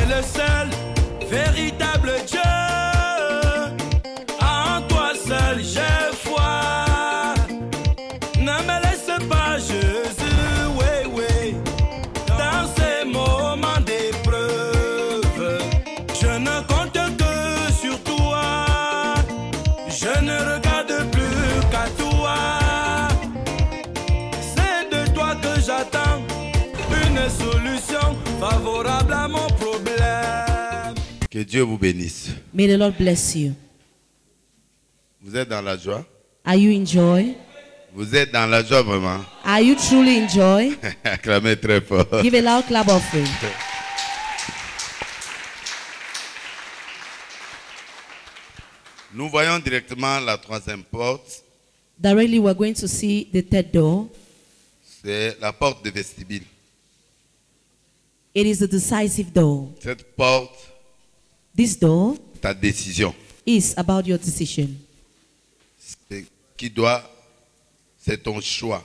le seul véritable Dieu. En toi seul j'ai foi. Ne me laisse pas, Jésus, oui, oui, dans ces moments d'épreuve. Je ne compte que sur toi. Je ne regarde plus qu'à toi. C'est de toi que j'attends une solution favorable à mon problème. Que Dieu vous bénisse. May the Lord bless you. Vous êtes dans la joie? Are you in joy? Vous êtes dans la joie vraiment? Are you truly in joy? Acclamez très fort. Give a loud clap offering. Nous voyons directement la troisième porte. Directly, we're going to see the third door. C'est la porte de vestibule. It is the decisive door. Cette porte, This door ta décision. is about your decision. C'est ton choix.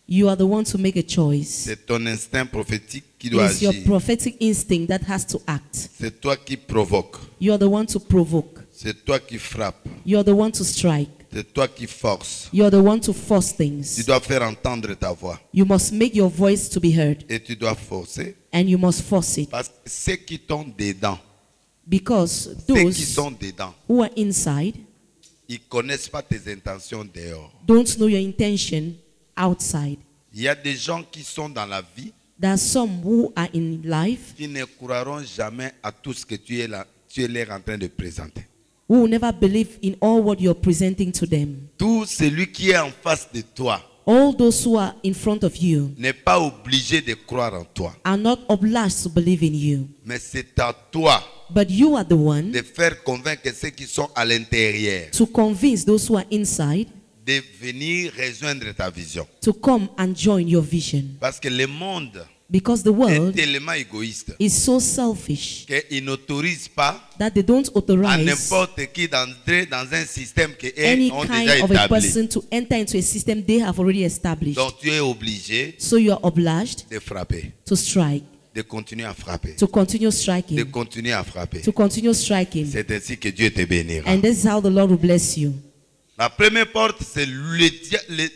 You are the one to make a choice. C'est ton instinct prophétique qui It doit is your agir. prophetic instinct that has to act. C'est toi qui provoques. You are the one to provoke. C'est toi qui frappes. You are the one to strike. C'est toi qui forces. You are the one to force Tu things. dois faire entendre ta voix. You must make your voice to be heard, Et tu dois forcer. and you must force it. Parce que ceux qui sont dedans, Because ceux qui those sont dedans, who are inside ils ne connaissent pas tes intentions dehors. don't know your intention outside. Il y a des gens qui sont dans la vie There are some who are in life qui ne croiront jamais à tout ce que tu es leur en train de présenter. who will never believe in all what you're presenting to them. Tout celui qui est en face de toi All those who are in front of you n'est pas obligé de croire en toi. are not obliged to believe in you. Mais c'est à toi But you are the one de faire convaincre ceux qui sont à l'intérieur to convince those who are inside de venir rejoindre ta vision. to come and join your vision. Parce que le monde Because the est world tellement égoïste is so selfish qu'il n'autorise pas that they don't à authorize n'importe qui d'entrer dans un système qu'ils any ont déjà kind of a établi. person to enter into a system they have already established. Donc tu es obligé So you are obliged de frapper, to strike, de continuer à frapper, to continue de striking, continuer à frapper. to continue striking. C'est ainsi que Dieu te bénira. And this is how the Lord will bless you. La première porte, c'est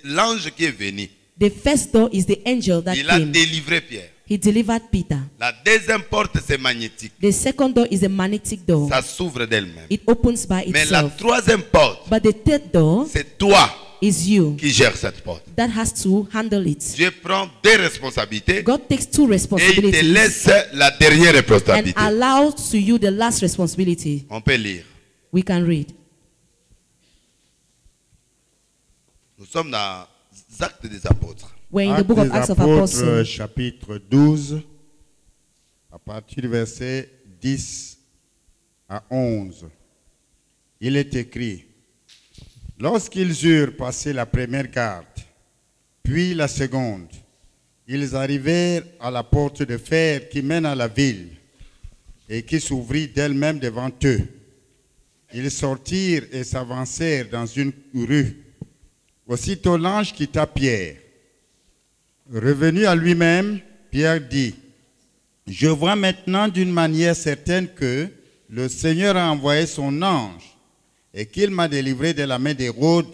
l'ange qui est venu. The first door is the angel that Il a came. délivré Pierre. He delivered Peter. La deuxième porte, c'est magnétique. The second door is a magnetic door. Ça s'ouvre d'elle-même. It opens by Mais la itself. troisième porte, But the third door c'est toi is you qui gères cette porte. that has to handle it. Dieu prend des responsabilités God takes two et il te responsibilities laisse la dernière and responsabilité. allows to you the last responsibility. On peut lire. We can read. Nous sommes dans les Actes des Apôtres. We're in the Actes book of des Acts of Apôtres, Apostles, chapitre 12, à partir du verset 10 à 11. Il est écrit: lorsqu'ils eurent passé la première garde, puis la seconde, ils arrivèrent à la porte de fer qui mène à la ville et qui s'ouvrit d'elle-même devant eux. Ils sortirent et s'avancèrent dans une rue. Aussitôt l'ange quitta Pierre. Revenu à lui-même, Pierre dit: je vois maintenant d'une manière certaine que le Seigneur a envoyé son ange et qu'il m'a délivré de la main d'Hérode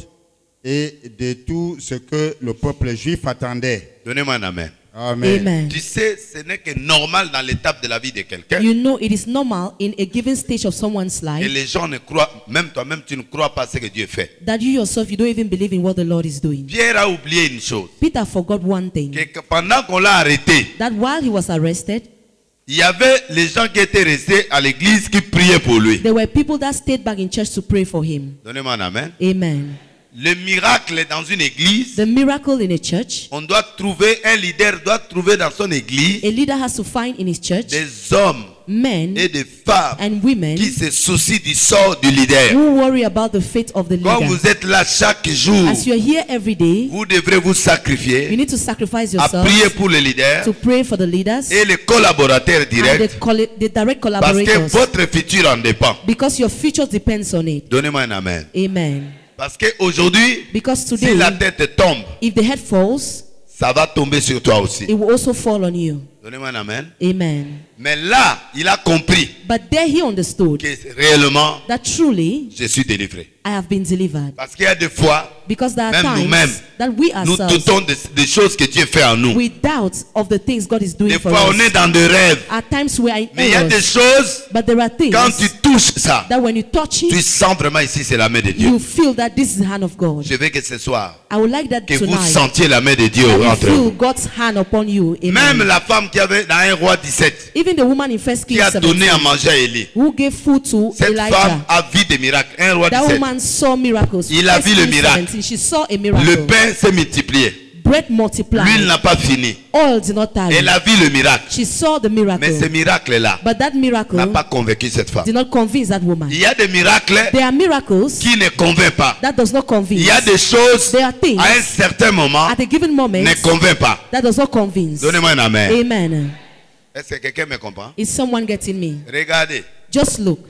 et de tout ce que le peuple juif attendait. Donnez-moi un amen. Amen. Amen. Tu sais, ce n'est que normal dans l'étape de la vie de quelqu'un. You know it is normal in a given stage of someone's Et life les gens ne croient, même toi-même, tu ne crois pas ce que Dieu fait. that you yourself, you don't even believe in what the Lord is doing. Pierre a oublié une chose. Peter forgot one thing, Que pendant qu'on l'a arrêté, that while he was arrested, il y avait les gens qui étaient restés à l'église qui priaient pour lui. there were people that stayed back in church to pray for him. Donnez-moi un amen. Amen. Le miracle dans une église, The miracle in a church, on doit trouver, un leader doit trouver dans son église a leader has to find in his church des hommes men et des femmes and women qui se soucient du sort du leader. who worry about the fate of the Quand leader. vous êtes là chaque jour, As you are here every day, vous devrez vous you sacrifier need to sacrifice à yourself prier pour le leader to pray for the leaders et les collaborateurs and directs, the direct parce que collaborators, votre futur en dépend. because your future depends on it. Donnez-moi un amen. Amen. Parce qu'aujourd'hui, Because si la today, tête tombe, if the head falls, ça va tomber sur toi aussi. it will also fall on you. Donnez-moi un amen. Amen. Mais là, il a compris But there he understood que réellement, that truly je suis délivré. I have been delivered. Parce qu'il y a des fois, Because there are même nous-mêmes, times that we nous ourselves, doutons des choses que Dieu fait en nous. we doubt of the things God is doing Des for fois, us. on est dans des rêves. At times we are in Mais il y a des errors. choses, But there are things quand tu touches ça, that when you touch tu it, sens vraiment ici, c'est la main de Dieu. you feel that this is the hand of God. Je veux que ce soir, I would like that que vous tonight, sentiez la main de Dieu that you entre feel vous. God's hand upon you. Même Amen. la femme qui avait dans 1 roi 17, Even the woman in 1 qui Kings a donné 17, à manger à Élie. who gave food to Cette femme Elijah. a vu des miracles. 1 roi That 17. woman saw miracles. Il a 1 vu le Kings miracle. 17, she saw a Le miracle. pain s'est multiplié. Bread L'huile multiplied. n'a pas fini. Oil did not tire. Elle a vu le miracle. She saw the Mais ce miracle. miracle-là But that miracle n'a pas convaincu cette femme. did not convince that woman. Il y a des miracles There are miracles qui ne convainquent pas. that does not Il convince. y a des choses There are things à un certain moment at a given moment ne convainquent pas. that does not convince. Donnez-moi un amen. Amen. Est-ce que quelqu'un me comprend? Is someone getting me? Regardez, Just look.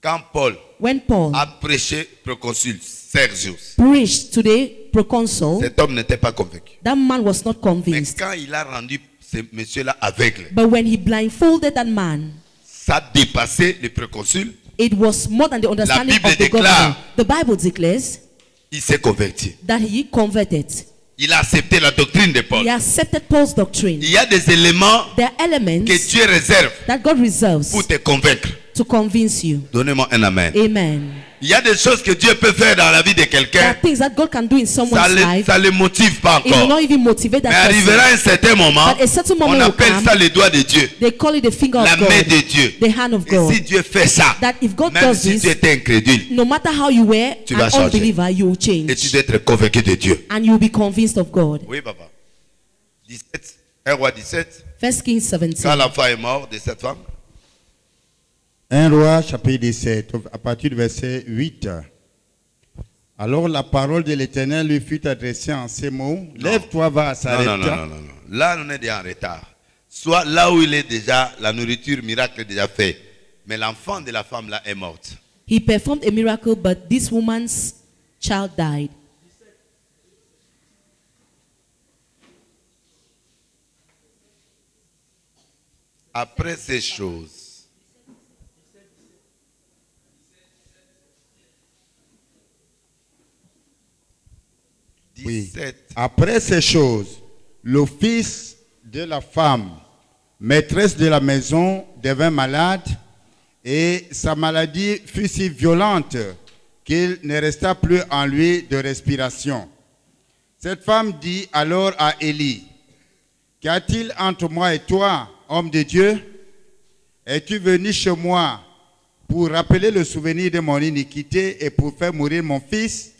quand Paul When Paul a prêché proconsul Sergius, preached to the proconsul, cet homme n'était pas convaincu. that man was not Mais convinced. quand il a rendu ce monsieur-là aveugle, But when he blindfolded that man, ça a dépassé le proconsul, it was more than the understanding Bible of the governor. déclare- The Bible declares il s'est converti. that he converted. Il a accepté la doctrine de Paul. He accepted Paul's doctrine. Il y a des éléments There are elements que Dieu réserve that God reserves pour te convaincre. to convince you. Donnez-moi un amen. Amen. Il y a des choses que Dieu peut faire dans la vie de There quelqu'un. are things that God can do in someone's life. Ça le motive pas It will encore. not even motivate Mais that arrivera person. un certain moment, But a certain moment on will appelle come. ça le doigt de Dieu. They call it the finger La of main God, de Dieu. the hand of Et God. si Dieu fait ça, That if God même does si this, tu étais incrédule, no matter how you were Tu vas an changer. unbeliever, you will et tu change. dois être convaincu de Dieu. And you will be convinced of God. Oui, papa. 17, 1 roi 17, 1 Kings 17. quand l'enfant est mort de cette femme, 1 Roi chapitre 17, à partir du verset 8. Alors la parole de l'Éternel lui fut adressée en ces mots. Lève-toi, va à non, Sarepta. non. Là, on est déjà en retard. Soit là où il est déjà, la nourriture miracle est déjà fait. Mais l'enfant de la femme là est morte. He performed a miracle, but this woman's child died. Après ces choses, Oui. 17. Après ces choses, le fils de la femme, maîtresse de la maison, devint malade et sa maladie fut si violente qu'il ne resta plus en lui de respiration. Cette femme dit alors à Élie, « Qu'y a-t-il entre moi et toi, homme de Dieu? Es-tu venu chez moi pour rappeler le souvenir de mon iniquité et pour faire mourir mon fils ?»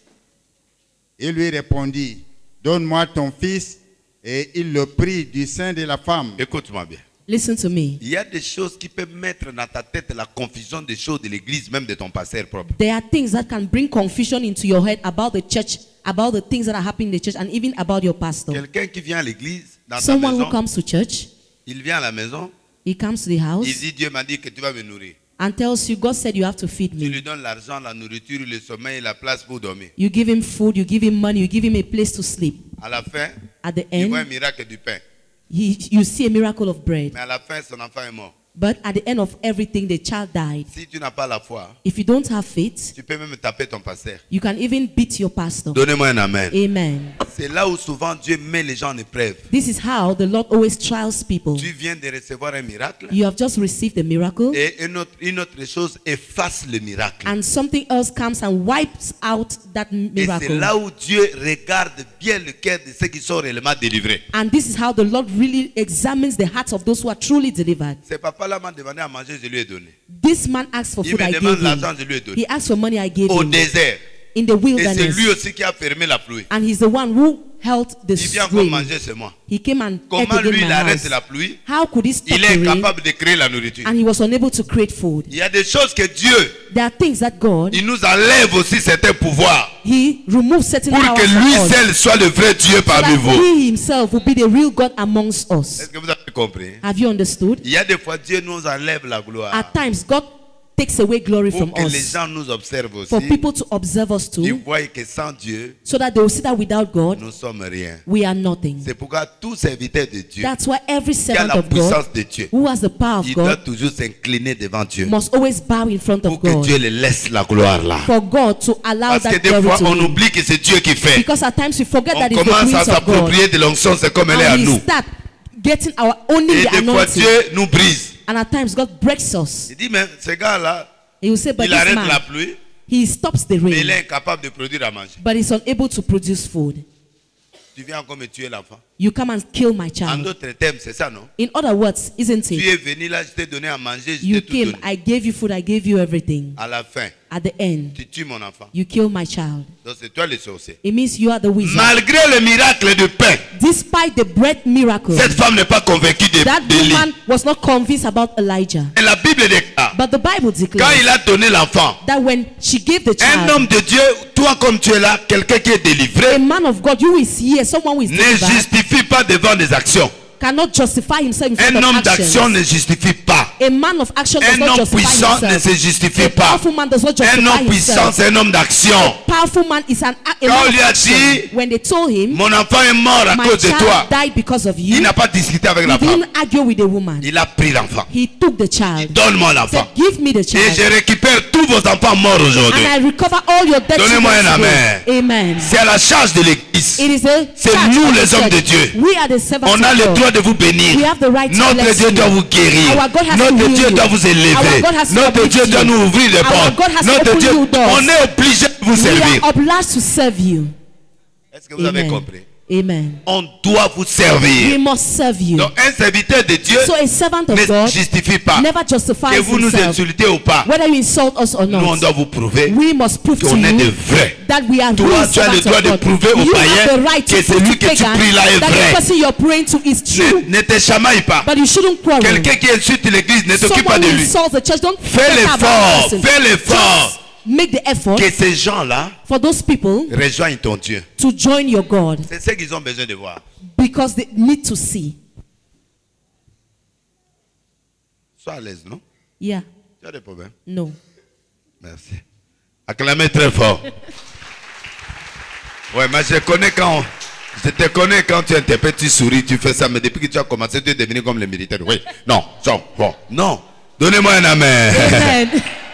Il lui répondit, « Donne-moi ton fils. » Et il le prit du sein de la femme. Écoute-moi bien. Listen to me. Il y a des choses qui peuvent mettre dans ta tête la confusion des choses de l'église, même de ton pasteur propre. There are things that can bring confusion into your head about the church, about the things that are happening in the church, and even about your pastor. Quelqu'un qui vient à l'église, dans ta Someone who maison, comes to church, il vient à la maison, he comes to the il house dit Dieu m'a dit que tu vas me nourrir. and tells you, God said you have to feed Tu me. lui donnes l'argent, la nourriture, le sommeil, la place pour dormir. You give him food, you give him money, you give him a place to sleep. À la fin, At the il voit un end, miracle du pain. you see a miracle of bread. Mais à la fin, son enfant est mort. But at the end of everything, the child died. Si tu n'as pas la foi, If you don't have faith, tu peux même taper ton pasteur. you can even beat your pastor. Donnez-moi un amen. Amen. C'est là où souvent Dieu met les gens en épreuve. This is how the Lord always trials people. Tu viens de recevoir un miracle You have just received a miracle, et une autre chose efface le miracle. and something else comes and wipes out that Et c'est miracle. là où Dieu regarde bien le cœur de ceux qui sont réellement délivrés. And this is how the Lord really examines the hearts of those who are truly delivered. Ce papa-là m'a demandé à manger, je lui ai donné. This man asked for Il food, me I demande gave l'argent, him. je lui ai donné. He asked for money, I gave Au him. désert. In the Et c'est lui wilderness. aussi qui a fermé la pluie. And he's the one who held the Il vient encore stream. manger chez moi. He came and ate Comment again lui, in il my arrête house. la pluie? How could he stop Il the est rain? incapable de créer la nourriture. And he was unable to create food. Il y a des choses que Dieu, There are things that God, il nous enlève aussi certains pouvoirs he removes certain pour powers que from lui us, seul soit le vrai Dieu so parmi that vous. he himself will be the real God amongst us. Est-ce que vous avez compris? Have you understood? Il y a des fois Dieu nous enlève la gloire At times, God takes away glory from Pour que les us. gens nous observent For aussi. people to observe us Ils too, voient que sans Dieu, so that they will see that without God, nous sommes rien. we are nothing. C'est pourquoi tout serviteur de Dieu, That's why every qui a servant la of God puissance de Dieu, who has the power of il doit God toujours s'incliner devant Dieu. must always bow in front Pour of que Dieu God. le laisse la gloire là. For God to allow Parce que that des glory fois, to on him. oublie que c'est Dieu qui fait. Because at times we forget On that it's the commence à grace of God. s'approprier de l'onction, c'est comme elle est à And we nous. start getting our owning Et the des fois, anointing. Dieu nous brise. And at times God breaks us. Il dit, mais ce gars-là, He will say, but il this arrête la man, pluie, he stops the mais il est rain, incapable de produire à manger. but he's unable to produce food. Tu viens encore me tuer l'enfant. You come and kill my En child. d'autres termes, c'est ça, non? In other words, isn't Tu it? es venu là, je t'ai donné à manger, je You t'ai tout came, donné. I gave you food, I gave you everything. À la fin, At the end, tu tues mon enfant. you kill my child. Donc c'est toi le sorcier. It means you are the wizard. Malgré le miracle de pain, Despite the bread miracle, cette femme n'est pas convaincue that d'Élie. woman was not convinced about Elijah. Et la Bible déclare, But the Bible quand declares il a donné l'enfant, that when she gave the un child, homme de Dieu, toi comme tu es là, quelqu'un qui est a délivré, man of God, you is here, someone who is ne delivered, justifie pas devant des actions. cannot justify himself in front Un homme of d'action actions. ne justifie pas. A man of action does Un not homme justify puissant ne himself. se justifie A pas. powerful man does not Un justify homme puissant, himself. c'est un homme d'action. Powerful man is a Quand man on of lui a action. dit, When they told him, mon enfant est mort à my cause de toi, child died because of il you, n'a pas discuté avec he la femme. didn't argue with the woman. Il a pris l'enfant. He took the child. Donne-moi Said, l'enfant. give me the Et je child. récupère tous vos enfants morts aujourd'hui. And I recover all your dead Donnez-moi children un today. Amen. C'est à la charge de l'église. It is a C'est charge nous of les the hommes de church. Dieu. We are the servants On a of le God. droit de vous bénir. We have the right to Notre bless Dieu you. doit vous guérir. Our God has to Notre heal Dieu you. doit vous Our élever. God has to Notre uplift Dieu you. doit nous ouvrir les Our portes. God has to Notre open Dieu, you doors. on est obligé de vous We servir. are obliged to serve you. Est-ce que vous avez Amen. compris? Amen. On doit vous We servir. must serve you. Donc un serviteur de Dieu So a servant of ne God justifie pas. never Que justifies vous nous himself. insultez ou pas, Whether you insult us or nous on not, doit vous prouver we must prove to qu'on est de you vrais. that we are Toi, real tu as le servants droit of de God. prouver aux You païens have the right que to celui prove que to tu pagan pries là est that vrai. the person you're praying to is true. Ne te chamaille pas. But you shouldn't quarrel. Quelqu'un qui insulte l'église, ne t'occupe pas Someone de who lui. insults the church, don't Fais care about l'effort, the person. fais l'effort. Just make the effort Que ces gens-là for those people rejoignent ton Dieu. to join your God C'est ce qu'ils ont besoin de voir. because they need to see. Sois à l'aise, non? Yeah. Tu as des problèmes? No. Merci. Acclamez très fort. Ouais, mais je te connais quand tu interprètes, tu souris, tu fais ça, mais depuis que tu as commencé, tu es devenu comme les militaires. Oui, non, bon, non. Donnez-moi un amen. Amen.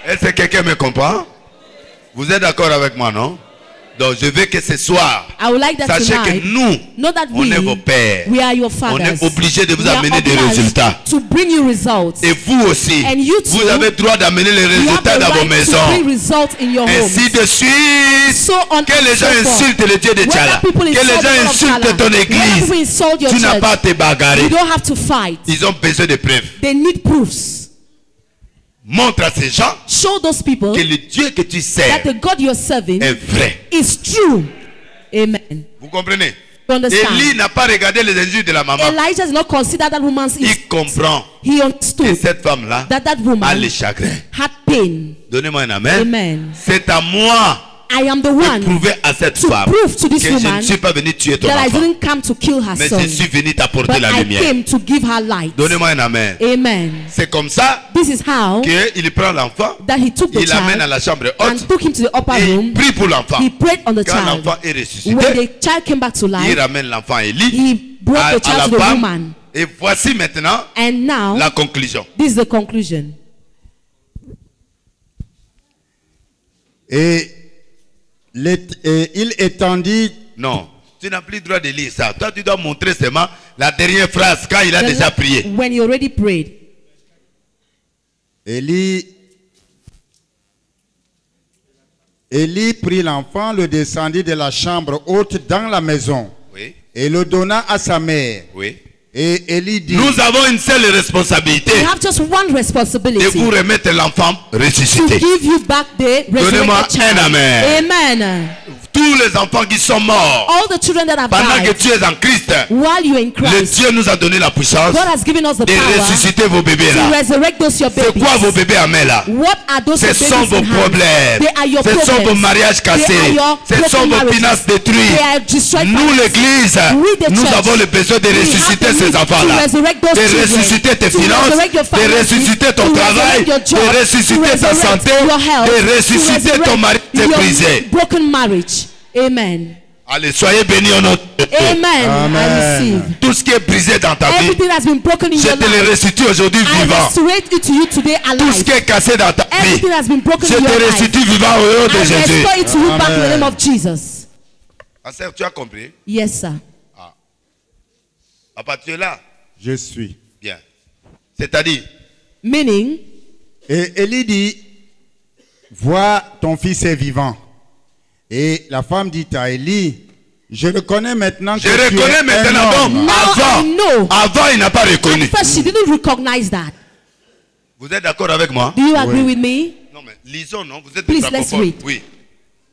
Est-ce que quelqu'un me comprend? Vous êtes d'accord avec moi, non? Donc je veux que ce soir, I would like that sachez tonight, que nous, know that on est vos pères. we are your On fathers. est obligé de vous We are amener des obliged résultats. to bring you results. Et vous aussi, And you too, vous avez droit d'amener les You have résultats the dans vos right to maisons. bring results in your Ainsi homes. de suite. So on Que les and gens so forth. insultent le Dieu de Tchala. Whether people Que les insult the gens God of insultent Tchala, ton whether église. people insult your Tu n'as church, pas à te bagarrer. you don't have to fight. Ils ont besoin de preuves. They need proofs. Montre à ces gens Show those people que le Dieu que tu that sers the God you're serving est vrai. is true. Amen. Vous comprenez? You understand? Élie n'a pas regardé les injures de la maman. Elijah did not consider that woman's Il comprend He que understood cette femme-là that a woman les chagrins. had pain. Donnez-moi un amen. Amen. C'est à moi I am the de one prouver à cette to femme prove to que this je ne woman suis pas venu tuer ton that I enfant. didn't come to kill her Mais son, je suis venu t'apporter but la I lumière. came to give her light. Donnez-moi un amen. Amen. C'est comme ça This is how qu'il prend l'enfant, that he took the il l'amène à child la chambre and haute took him to the upper et il room. prie pour l'enfant. He prayed on the Quand child. l'enfant est When ressuscité, the child came back to il life, ramène l'enfant à Élie, he brought à the child la to the femme. woman. Et voici maintenant And now, la conclusion. this is the conclusion. Et il étendit. Non, tu n'as plus le droit de lire ça. Toi, tu dois montrer seulement la dernière phrase quand il a déjà prié. When he already prayed. Élie prit l'enfant, le descendit de la chambre haute dans la maison Oui, et le donna à sa mère. oui. Et Élie dit, Nous avons une seule responsabilité We have just one de responsibility vous remettre l'enfant to ressuscité. give you back the Donnez-moi resurrected child. un amen. Amen. tous les enfants qui sont morts all the children that have pendant que died tu es en Christ, while you're in le Christ, Dieu nous a donné la puissance God has given us the de power ressusciter vos bébés to là. resurrect those your C'est quoi vos babies. bébés à main là? What are those Ce your sont babies vos in hand? problèmes. They are your Ce sont vos problems. mariages They are cassés. your Ce sont broken vos marriages. finances They détruites. are destroyed Nous finances. l'église, We, the nous church, avons le besoin de we have ressusciter the ces need enfants to là. resurrect those De children, ressusciter tes to finances. resurrect your De finances, ressusciter ton to travail. resurrect your job, De ressusciter to ta resurrect santé. your health, De to ressusciter resurrect ton mari qui est your brisé. broken marriage. Amen. Allez, soyez bénis au nom de Dieu. Amen. Amen. I receive. Tout ce qui est brisé dans ta vie, Everything has been broken in je your te le life. restitue aujourd'hui I vivant. restore it to you today Tout ce qui alive. est cassé dans ta vie, Everything has been broken je in your te life. restitue vivant au nom de I Jésus. restore it to you back in the Amen. name of Jesus. Pasteur, tu as compris? Yes, sir. Papa, tu es là? Je suis. Bien. C'est-à-dire, Meaning, Et Élie dit, vois, ton fils est vivant. Et la femme dit à Élie, je reconnais maintenant que je tu es reconnais maintenant. un Donc, homme. Now I know. avant, il n'a pas reconnu. at first she didn't recognize that. Vous êtes d'accord avec moi? Do you agree with me? Non, mais lisons, non? Vous êtes Please, des let's francophones. read. Oui.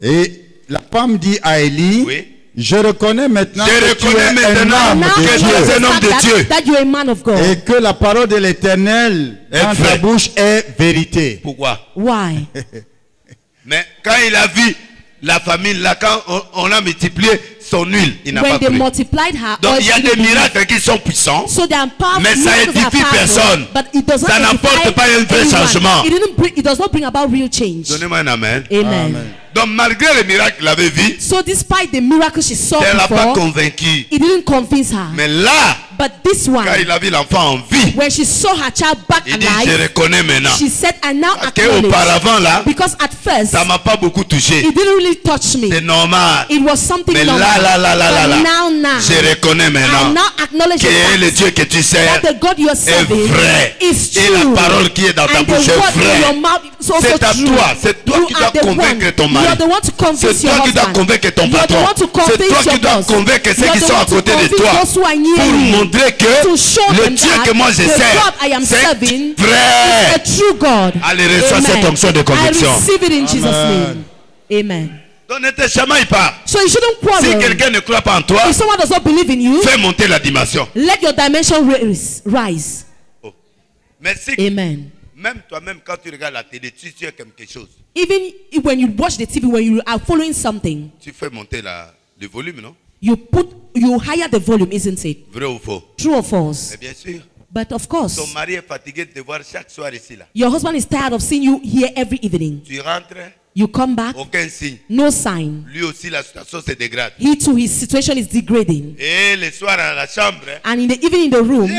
Et la femme dit à Élie, Oui. je reconnais maintenant Je que tu es reconnais maintenant un homme Now que de I tu es Dieu. un homme de understand Dieu. that you're a man of God. Et que la parole de l'Éternel Est dans vrai. ta bouche est vérité. Pourquoi? Why? Mais quand il a vu la famine, là, quand on a multiplié son huile, il n'a When pas they cru. multiplied her Donc oil, il y a she des didn't believe. miracles qui sont puissants. So they are powerful, Mais ça miracles are édifie powerful, personne. but it does not Ça n'apporte edify pas un vrai anyone. changement. It does not bring about real change. Donnez-moi un amen. Amen. Amen. Donc malgré le miracle qu'il avait vu, So despite the miracle she saw elle l'a pas before, convaincu. it didn't convince her. Mais là, But this one, quand il a vu l'enfant en vie, when she saw her child back il dit, je alive, reconnais maintenant. she said, I now Parce acknowledge. qu'auparavant là, Because at first, ça m'a pas beaucoup touché. it didn't really touch me. C'est normal. It was something Mais normal. là, But now, je reconnais I maintenant now acknowledge que the le fact Dieu que tu sers that the God you are est serving vrai. is Et true. la parole qui est dans ta And bouche the est word in your vraie. mouth is also C'est à true. toi. C'est toi You qui are dois the convaincre one. ton You are mari. the one to C'est convince your toi qui dois husband. convaincre ton You are the patron. one to C'est convince toi qui your dois boss. convaincre ceux You are qui the sont à one to côté de convince toi those who are near pour you. montrer que To show le them Dieu that que moi je the sers, God I am c'est serving vrai. a true God. Allez, reçois Amen. cette onction de conviction. I receive it in Jesus' Amen. name. Amen. Donc ne te chamaille pas. So you shouldn't Si quarrel. quelqu'un ne croit pas en toi, If someone does not believe in you, fais monter la dimension. let your dimension rise. Mais si Amen. même toi-même quand tu regardes la télé, tu sais quelque chose, Even when you watch the TV, when you are following something, tu fais monter le volume, non? you higher the volume, isn't it? Vrai ou faux? True or false? Mais bien sûr. But of course, Ton mari est fatigué de te voir chaque soir ici là. your husband is tired of seeing you here every evening. Tu rentres, You come back, aucun signe. no sign. Lui aussi la situation se dégrade. He too, his situation is degrading. Et le soir à la chambre, And in the evening in the room,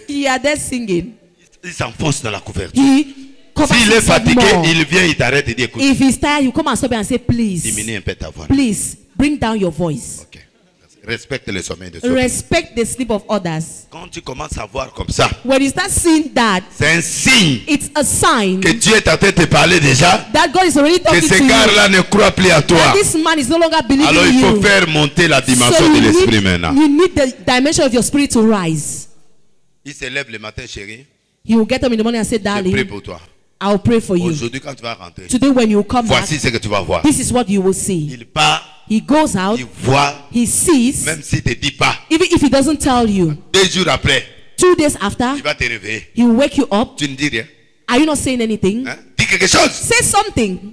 he are there singing. il s'enfonce dans la couverture. He covers S'il est himself fatigué, more. il vient, il t'arrête et dit écoute, If he's tired, you come and stop and say, please, diminue un peu ta voix. please, bring down your voice. Ok. Respecte le sommeil de soi. Respect the sleep of others. Quand tu commences à voir comme ça, When you start seeing that, c'est un signe it's a sign que Dieu est en train de te parler déjà, that God is already que talking ce to you. gars-là ne croit plus à toi. That this man is no longer believing Alors in il faut you. faire monter la So dimension de l'esprit maintenant. you need the dimension of your spirit to rise. Il se lève le matin, chérie. He will get up in the morning and say, Je prie darling, pour toi. I'll pray for you. Aujourd'hui, quand tu vas rentrer, Today when you come back, voici ce que tu vas voir. this is what you will see. Il part, He goes out, il voit, he sees, même s'il ne te dit pas. even if he doesn't tell you. 2 jours après, 2 days after, il va te réveiller. he will wake you up. Tu ne dis rien. Are you not saying anything? Hein? Dis quelque chose. Say something.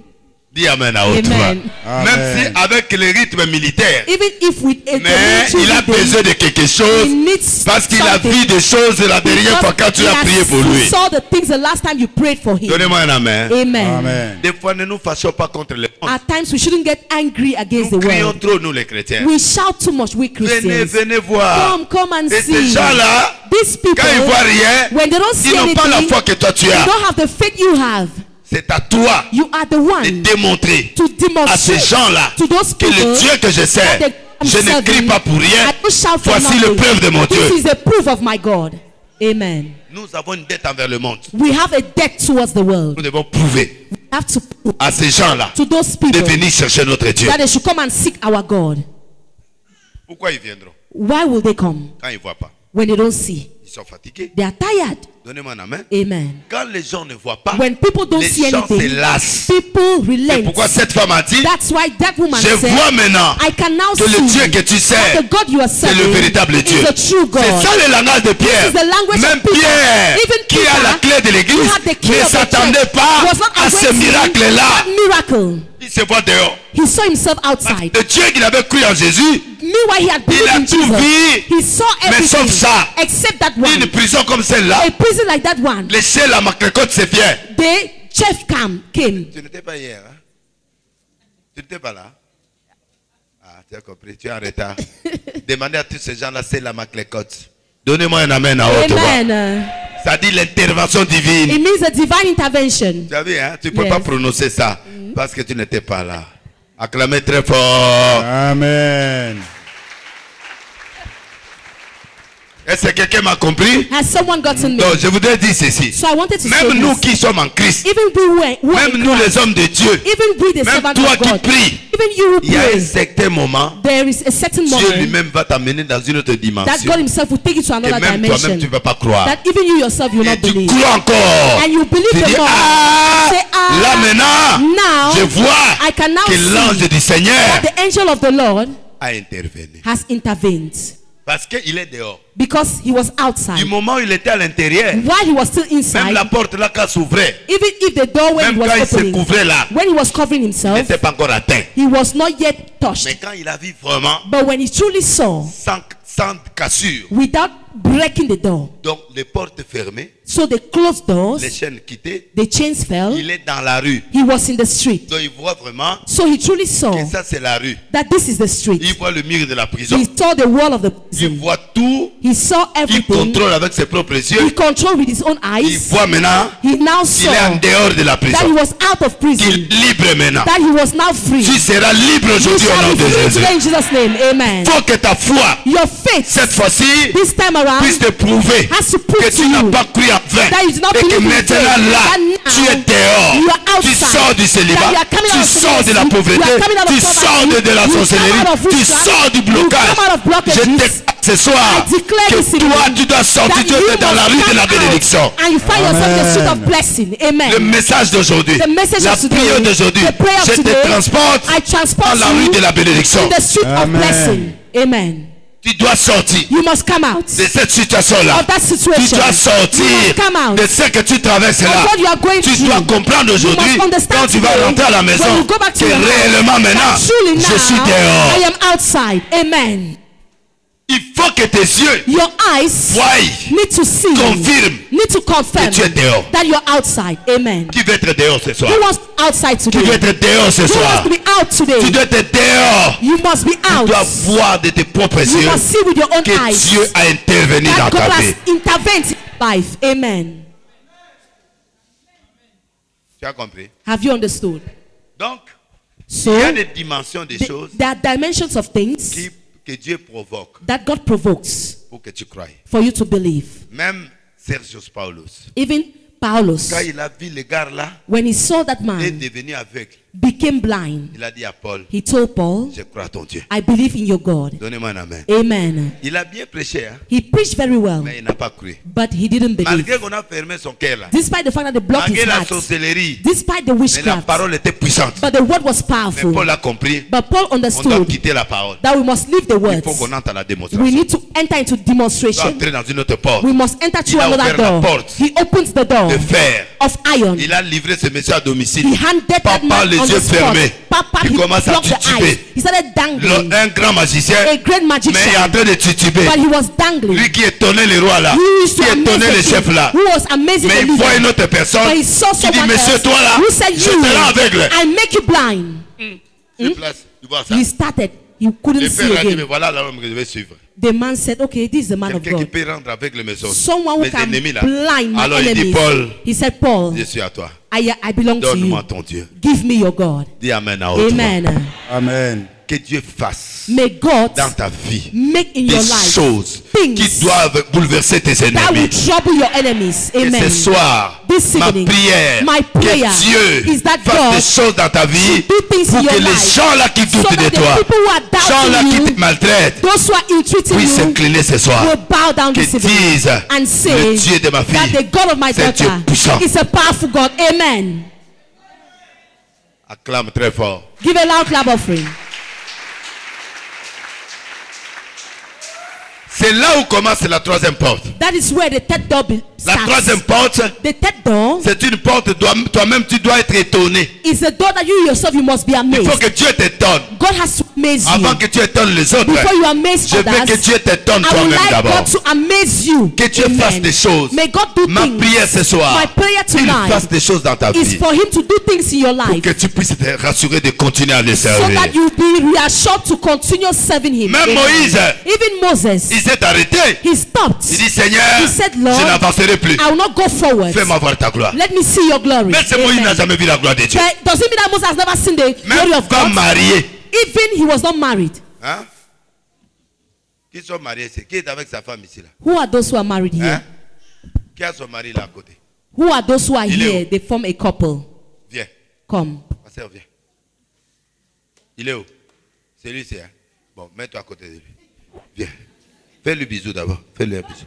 Dis amen à haute voix. Amen. Même si avec le rythme militaire, Even if with a mais military il a rhythm, besoin de quelque he chose needs parce qu'il a something. vu des choses la dernière fois quand tu as prié pour He lui. saw the things the last time you prayed for him. Donnez-moi un amen. Amen. Amen. Des fois, ne nous fâchons pas contre les gens. At times we shouldn't get angry against Nous the crions world. trop, nous les chrétiens. We shout too much, we Venez, Christians. venez voir. Come and Et ces see. gens-là, These people, quand ils voient rien, when they don't see ils n'ont pas la anything, foi que toi tu they as. don't have the faith you have. C'est à toi You are the de one démontrer to à ces demonstrate gens-là to those que le people Dieu que je sers, that I'm je ne crie serving. pas pour rien. I don't shout for Voici le nothing. preuve de mon Dieu. This is the proof of my God. Amen. Nous avons une dette envers le monde. We have a debt towards the world. Nous devons prouver We have to prove à ces gens-là to those de people venir chercher notre Dieu. that they should come and seek our God. Pourquoi ils viendront Why will they come quand ils ne voient pas? when they don't see? Ils sont fatigués. They are tired. Donnez-moi un amen. Amen. Quand les gens ne voient pas, When people don't les see gens se anything, lassent. people C'est relent. pourquoi cette femme a dit, That's why that woman je said, vois maintenant I can now que le see Dieu que tu that sers, the God you are c'est le serving véritable Dieu. is the true God. C'est ça le langage de Pierre. This is the language Même of Peter. Pierre, Even qui a la Peter, clé de who l'église, had the key ne of the s'attendait church, pas was not à ce awaiting miracle-là. that miracle. Il se voit dehors. He saw himself outside. Le Dieu qu'il avait cru en Jésus, Meanwhile, he had il believed a in tout Jesus. vu, He saw mais sauf everything ça. except that une one. prison comme celle-là, A prison like that one. les chefs, la Maclécote, c'est fier. The chef came. Tu n'étais pas hier, hein? Tu n'étais pas là? Ah, tu as compris, tu es en retard. Demandez à tous ces gens-là, c'est la Maclécote. Donnez-moi un amen à haute voix. Amen. Ça dit l'intervention divine. It means a divine intervention. Tu as vu, hein? Tu ne peux Yes. pas prononcer ça parce que tu n'étais pas là. Acclamez très fort. Amen. Est-ce que quelqu'un m'a compris? Has someone gotten me? Donc, je voudrais dire ceci. So I wanted to say Même nous this. qui sommes en Christ, Even we were même in nous Christ, les hommes de Dieu, even we the même servants toi of qui God, pries, even you who il y a un pray, certain moment, there is a certain Dieu moment lui-même va t'amener dans une autre that dimension. God himself will take you to Et another même toi-même, tu dimension ne vas pas croire. that even you yourself you will Et not tu believe. crois encore. And you believe Tu the dis, more. ah, Say, ah, là maintenant, now je vois I can now que see l'ange du Seigneur that the angel of the Lord a intervenu. has intervened Parce qu'il est dehors. because he was Du outside. moment où il était à l'intérieur, While he was still même inside, la porte là quand s'ouvrait, even if the door when même he quand was il se opening, couvrait là, when he was covering il himself, n'était pas encore atteint. he was not yet touched. Mais quand il a vu vraiment, But when he truly saw, sans cassure, without breaking the door, donc les portes fermées, so the closed doors, les chaînes quittées, the chains fell, il est dans la rue. he was in the street. Donc il voit vraiment So he truly saw que ça c'est la rue. that this is the street. Il voit le mur de la prison. He saw the wall of the Il prison. voit tout. He saw Il everything. contrôle avec ses propres He yeux. controlled with his own Il eyes. voit maintenant He now qu'il est en saw dehors de la that he prison. was out of Qu'il prison, est libre maintenant. that he was now free. Tu seras libre You aujourd'hui au nom shall be de free Jésus. today in Jesus' name. Amen. Il faut que ta foi, Your faith cette fois-ci, this time around puisse te prouver has to prove que to tu n'as you pas cru en vain. that you do not Et que believe in maintenant faith, là, that now tu es dehors. you are Tu outside, sors du célibat. that you are coming Tu out of sors de la celibacy, pauvreté. you are coming out of Tu poverty, sors de la you come sorcellerie. out of Tu witchcraft, sors du you blocage. come out of blockages. Je déclare ce soir I declare this que evening toi, tu dois sortir that tu es you dans la must rue de la come out bénédiction. and you find yourself in the street of Amen. blessing. Amen. Le message d'aujourd'hui, The message la of today, prière d'aujourd'hui, the prayer of je te today, transporte I transport dans la you rue de la bénédiction. in the street of Amen. blessing. Amen. Tu dois sortir You must come out de cette situation-là. of that Tu situation. dois You sortir must come out de ce que tu traverses là. of what you are going Tu through. dois comprendre aujourd'hui, You must understand quand tu vas today, rentrer à la maison, when you go back to que your house, réellement maintenant, that truly now, je suis I dehors. am outside. Amen. Il faut que tes yeux Your eyes voient, need to see, confirment need to confirm que tu es dehors. that you're outside. Amen. Qui veut être dehors ce soir? Who wants outside Tu today? dois être dehors ce Who soir. wants to be out Tu today? dois être dehors. You must be Tu dois out. voir de tes propres You yeux must see with your own que eyes Dieu a intervenu dans that God ta has vie. intervened in your life. Amen. Tu as compris? Have you understood? Donc, So, il y a des dimensions des choses there are dimensions of things que Dieu provoque that God provokes pour que tu croies. for you to believe. Même Sergius Paulus, Even Paulus, quand il a vu le gars là, when he saw that il est man devenu aveugle. became blind, Il a dit à Paul, he told Paul, je crois à ton Dieu. I believe in your God. Donnez-moi un amen. Amen. Il a bien prêché, hein, He preached very well, mais il n'a pas cru. but he didn't believe. Malgré qu'on a fermé son cœur là, Despite the fact that they blocked malgré his la heart, sorcellerie, despite the mais la witchcraft, parole était puissante. but the word was Mais powerful. Paul a compris, But Paul on doit understood quitter la parole. that we must leave the Il words. faut qu'on entre à la We démonstration. need to enter into On doit demonstration. entrer dans une autre porte. We must enter through Il a another ouvert la door. porte He opens the door de fer. of iron. Il a livré ce monsieur à domicile. He handed that Papa, man les on yeux the spot. fermés. Papa, Il he commence à blocked the tituber. eyes. He started dangling. Un grand magicien, A great mais il est en magician. train de tituber. But he was dangling. Lui qui étonnait les rois là, He used qui to amaze étonnait les the chefs king. là. Who was amazing Mais the il voit une leader. autre personne But he saw qui dit, someone monsieur, else toi là, who said, je you, te rends aveugle. I make you blind. Sur place, tu vois ça. He started. He couldn't Le see père a dit, mais again. voilà l'homme que je vais suivre. The man said, okay, this is the man of Quelqu'un qui God. peut rendre aveugle mes autres. Someone who Mes can ennemis là. blind my Alors il dit, enemies. Paul, He said, Paul, je suis à toi. I belong to Donne-moi you. ton Dieu. Give me your God. Dis amen à haute voix. Amen. Amen. Que Dieu fasse May God dans ta vie make in your des life choses things qui doivent bouleverser tes that will ennemis. trouble your enemies. Et Amen. ce soir, This this Ma evening, prière, my prayer que Dieu is that fasse God des choses dans ta vie do things pour in que your les life, gens-là qui so doutent that de the toi, people who are gens-là doubting qui you, te maltraitent, those who are ill-treating puissent you, s'incliner ce soir. will bow down Que this evening disent, and le say Dieu de ma that fille, the God of my c'est un Dieu daughter puissant. is a powerful God. Amen. Acclame très fort. Give a loud clap offering. C'est là où commence la troisième porte. That is where the third door La troisième starts. porte, The third door c'est une porte, toi-même tu dois être étonné. is a door that you yourself you must be Il faut amazed. que Dieu t'étonne. God has to amaze Avant you. que tu étonnes les autres, Before you amaze je veux que others, Dieu t'étonne I would toi-même like d'abord. God to amaze you. Que Dieu Amen. fasse des choses. May God do Ma things. prière ce soir, My prayer qu'il tonight fasse des choses dans ta is vie. for him to do things in your Pour life que tu puisses te rassurer de continuer à le so servir. that you be reassured to continue serving him. Même Amen. Moïse, Even Moses, il s'est arrêté. he stopped. Il dit Seigneur, He said, Lord, je n'avancerai plus. I will not go forward. Fais-moi voir ta gloire. Let me see your glory. Mais ce Moïse Amen. n'a jamais vu la gloire de Dieu. But does it mean that Moses has never seen the Même glory of pas God? marié. Even he was not married. Hein? Qui sont mariés, c'est qui est avec sa femme ici là? Who are those who are married here? Hein? Qui a son mari là à côté? Who are those who are Il est here? où? They form a couple. Viens. Come. Pasteur, viens. Il est où? C'est lui, c'est. Hein? Bon, mets-toi à côté de lui. Viens. Fais-lui bisou d'abord. Fais-lui un bisou.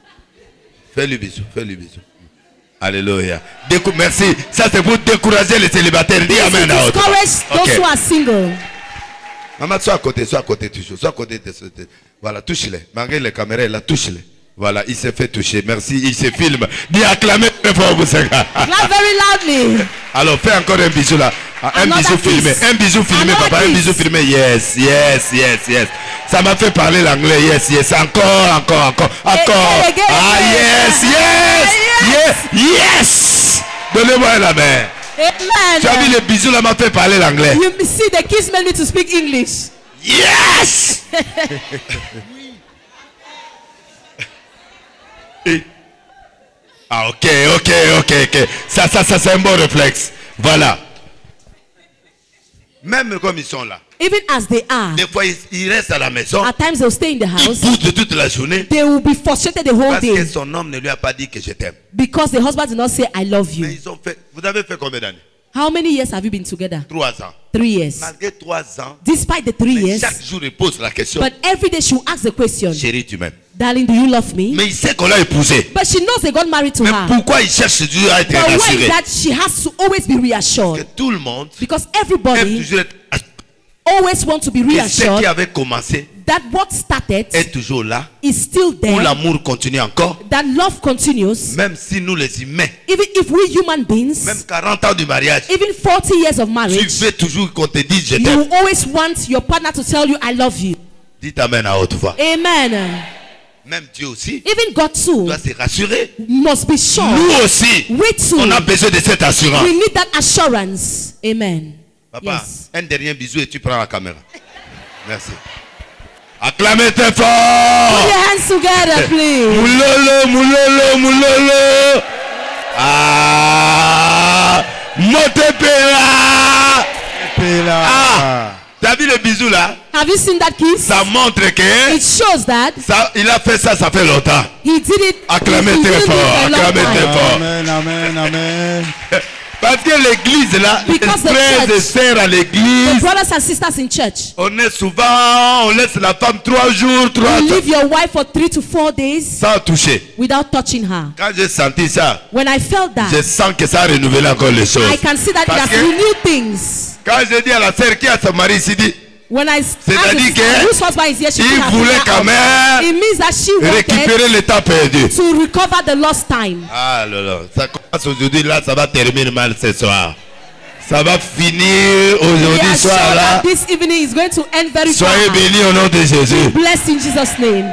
Fais-lui bisou. Fais-lui bisou. Alléluia. Merci. Ça, c'est pour décourager les célibataires. Dis amen à autre. Discourage those who are single. Maman, sois à côté toujours. Sois à côté de ce. Voilà, touche-les. Malgré les caméras, là, touche-les. Voilà, il s'est fait toucher. Merci. Il se filme. Dis acclamez très fort pour ce gars. Clap very loudly. Alors, fais encore un bisou là. Ah, un Another bisou filmé. kiss. Un bisou filmé, Another papa. Un kiss. bisou filmé. Yes, yes, yes, yes. Ça m'a fait parler l'anglais. Yes, yes. Encore. Again. Ah, yes, yes. Yes, yes. Donnez-moi la main. Tu as vu Amen. le bisou là m'a fait parler l'anglais. You see, the kiss made me to speak English. Yes. Ah, ok. Ça, c'est un bon réflexe. Voilà. Même comme ils sont là. Even as they are, Des fois, ils restent à la maison. at times they'll stay in the Ils house. boudent toute la journée. They will be frustrated the whole Parce que day son homme ne lui a pas dit que je t'aime. because the husband did not say, I love Mais you. ils ont fait. Vous avez fait combien d'années? How many years have you been together? 3 ans. 3 years. Malgré 3 ans, Despite the 3 mais years, chaque jour il pose la question. but every day she will ask the question, Chérie, tu m'aimes. darling, do you love me? Mais il sait qu'on l'a épousée. But she knows they got married to Mais her. pourquoi il cherche toujours à être But why rassuré? is that she has to always be Que reassured? tout le monde Because aime everybody toujours être assuré. always want to be Et ce qui reassured avait commencé that what started est toujours là. is still Où there, l'amour continue encore. that love continues. Même si nous les humains, Even if we human beings, même 40 ans du mariage, even 40 years of tu marriage, veux toujours qu'on te dise je you t'aime. always want your partner to tell you, I love you. Dites amen à haute voix. Amen. Même Dieu aussi Even God too doit se rassurer. must be sure. Nous aussi, We too, on a besoin de cette assurance. we need that assurance. Amen. Papa, Yes. un dernier bisou et tu prends la caméra. Merci. Acclamez très Put fort. your hands together, please. Moulolo. Ah, Motepela. Ah, t'as vu le bisou là? Have you seen that kiss? Ça montre que It shows that il a fait ça fait longtemps. he did it. Acclamez he très did it fort, for a long acclamez time. très fort. Amen. Parce que l'église là, les Because the frères et church- sœurs à The l'église, brothers and sisters in church, on est souvent, on laisse la femme 3 jours, 3 you jours, leave your wife for 3 to 4 days sans toucher. without touching her. Quand j'ai senti ça, When I felt je that, sens que ça a renouvelé encore les choses. I can see that it Parce has que renewed things. quand j'ai dit à la sœur qui a son mari ici, dit, When I asked the c'est-à-dire sister que whose husband is here, she il put her voulait finger quand up. même It means that she wanted récupérer le temps perdu. to recover the lost time. Ah là là, ça commence aujourd'hui, là, ça va terminer mal ce soir. Ça va finir We aujourd'hui are sure soir là. that this evening is going to end very Soyez fast. bénis au nom de Jésus. Blessed in Jesus' name.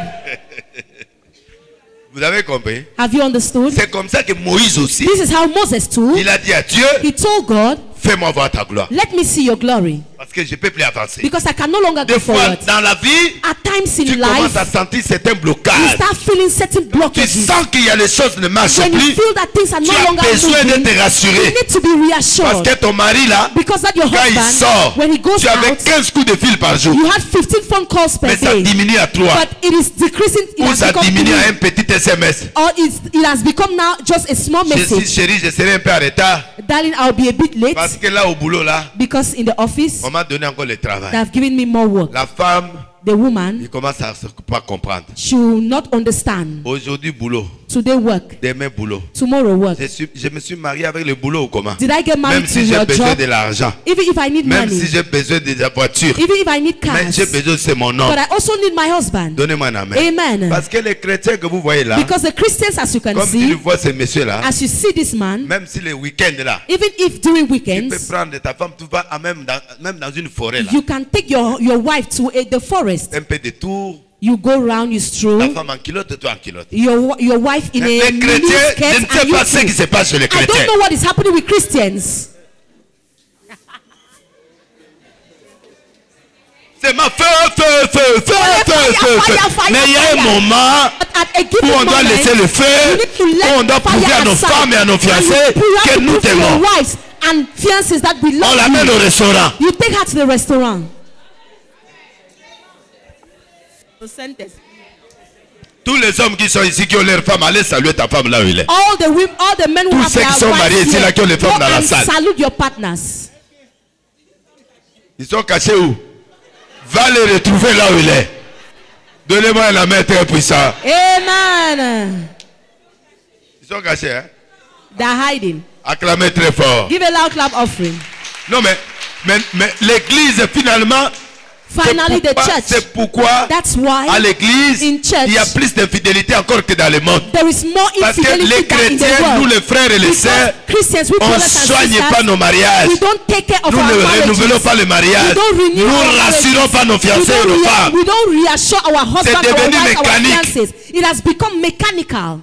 Vous avez compris? Have you understood? C'est comme ça que Moïse aussi, This is how Moses too, il a dit à Dieu, he told God, fais-moi voir ta gloire. let me see your glory. Parce Parce que je ne peux plus avancer. Because I can no longer go Des fois, forward. dans la vie, At times tu in commences life, à sentir certains you blocages. start feeling certain Tu blockages. sens qu'il y a les choses qui ne marchent When you plus. feel that things are Tu no as longer besoin moving, d'être you rassuré. need to be Parce reassured. que ton mari là, Because that your quand il husband, sort, when he goes tu avais out, 15 coups de fil par jour. you had 15 phone calls per Mais ça day. diminue à 3. But it is decreasing. It Ou has ça become diminue à un 3. petit SMS. Or it has become now just a small Je suis message. chérie, je serai un peu en retard. Darling, I'll be a bit late Parce que là au boulot là, because in the office, on m'a donné encore le they travail. have given me more work. La femme, The woman, il commence à ne pas comprendre. she will not understand. Aujourd'hui boulot, Today work, demain boulot. tomorrow work. Je me suis marié avec le boulot ou comment? Did I get married Même to si j'ai your besoin job? de l'argent, Even if I need même money, si j'ai besoin de la voiture, even if I need mais cars, j'ai besoin de mon nom. but I also need my husband. Donnez-moi un amen. Amen. Parce que les chrétiens que vous voyez là, Because the Christians, as you can comme tu see, le vois ce monsieur là, as you see this man, même si les week-ends là, even if during tu peux weekends, prendre ta femme, tu vas même dans une forêt là, you can take your wife to the forest. un peu de tour, You go around, you la stroll. femme en culotte, toi en culotte. Your wife in a Les mini chrétiens, je skirt ne sais and pas you ce qui too. se passe chez les I chrétiens. don't know what is happening with Christians. C'est ma feu. Mais il y a un moment But at a où given on doit moment, laisser le you feu, need to où let on doit fire prouver à nos aside. femmes et à nos And fiancés you have que to nous prove to your t'aimons. wives and fiancés that we On love l'amène you. au restaurant. You take her to the restaurant. Tous les hommes qui sont ici, qui ont leur femme, allez saluer ta femme là où il est. All the women, all the men who Tous have ceux qui their sont mariés wives ici, here, là, qui ont les femmes go dans la and salle. salute your partners. Ils sont cachés où? Va les retrouver là où il est. Donnez-moi la main très puissante. Amen. Ils sont cachés, hein? They're hiding. Acclamez très fort. Give a loud clap offering. Non, mais l'église, finalement, Finally, the church. c'est pourquoi That's why à l'église, in church il y a plus d'infidélité encore que dans le monde. there is more Parce que infidelity les than in the chrétiens, nous world. les frères et les Because sœurs, Christians, we on ne brothers and soigne sisters, pas nos mariages. we don't take care of Nous our ne marriages. renouvelons pas le mariage. We don't renew Nous our ne rassurons marriages. pas nos fiancés et nos femmes. We don't reassure our husbands, our devenu wives, our mécanique. fiancés. It has become mechanical.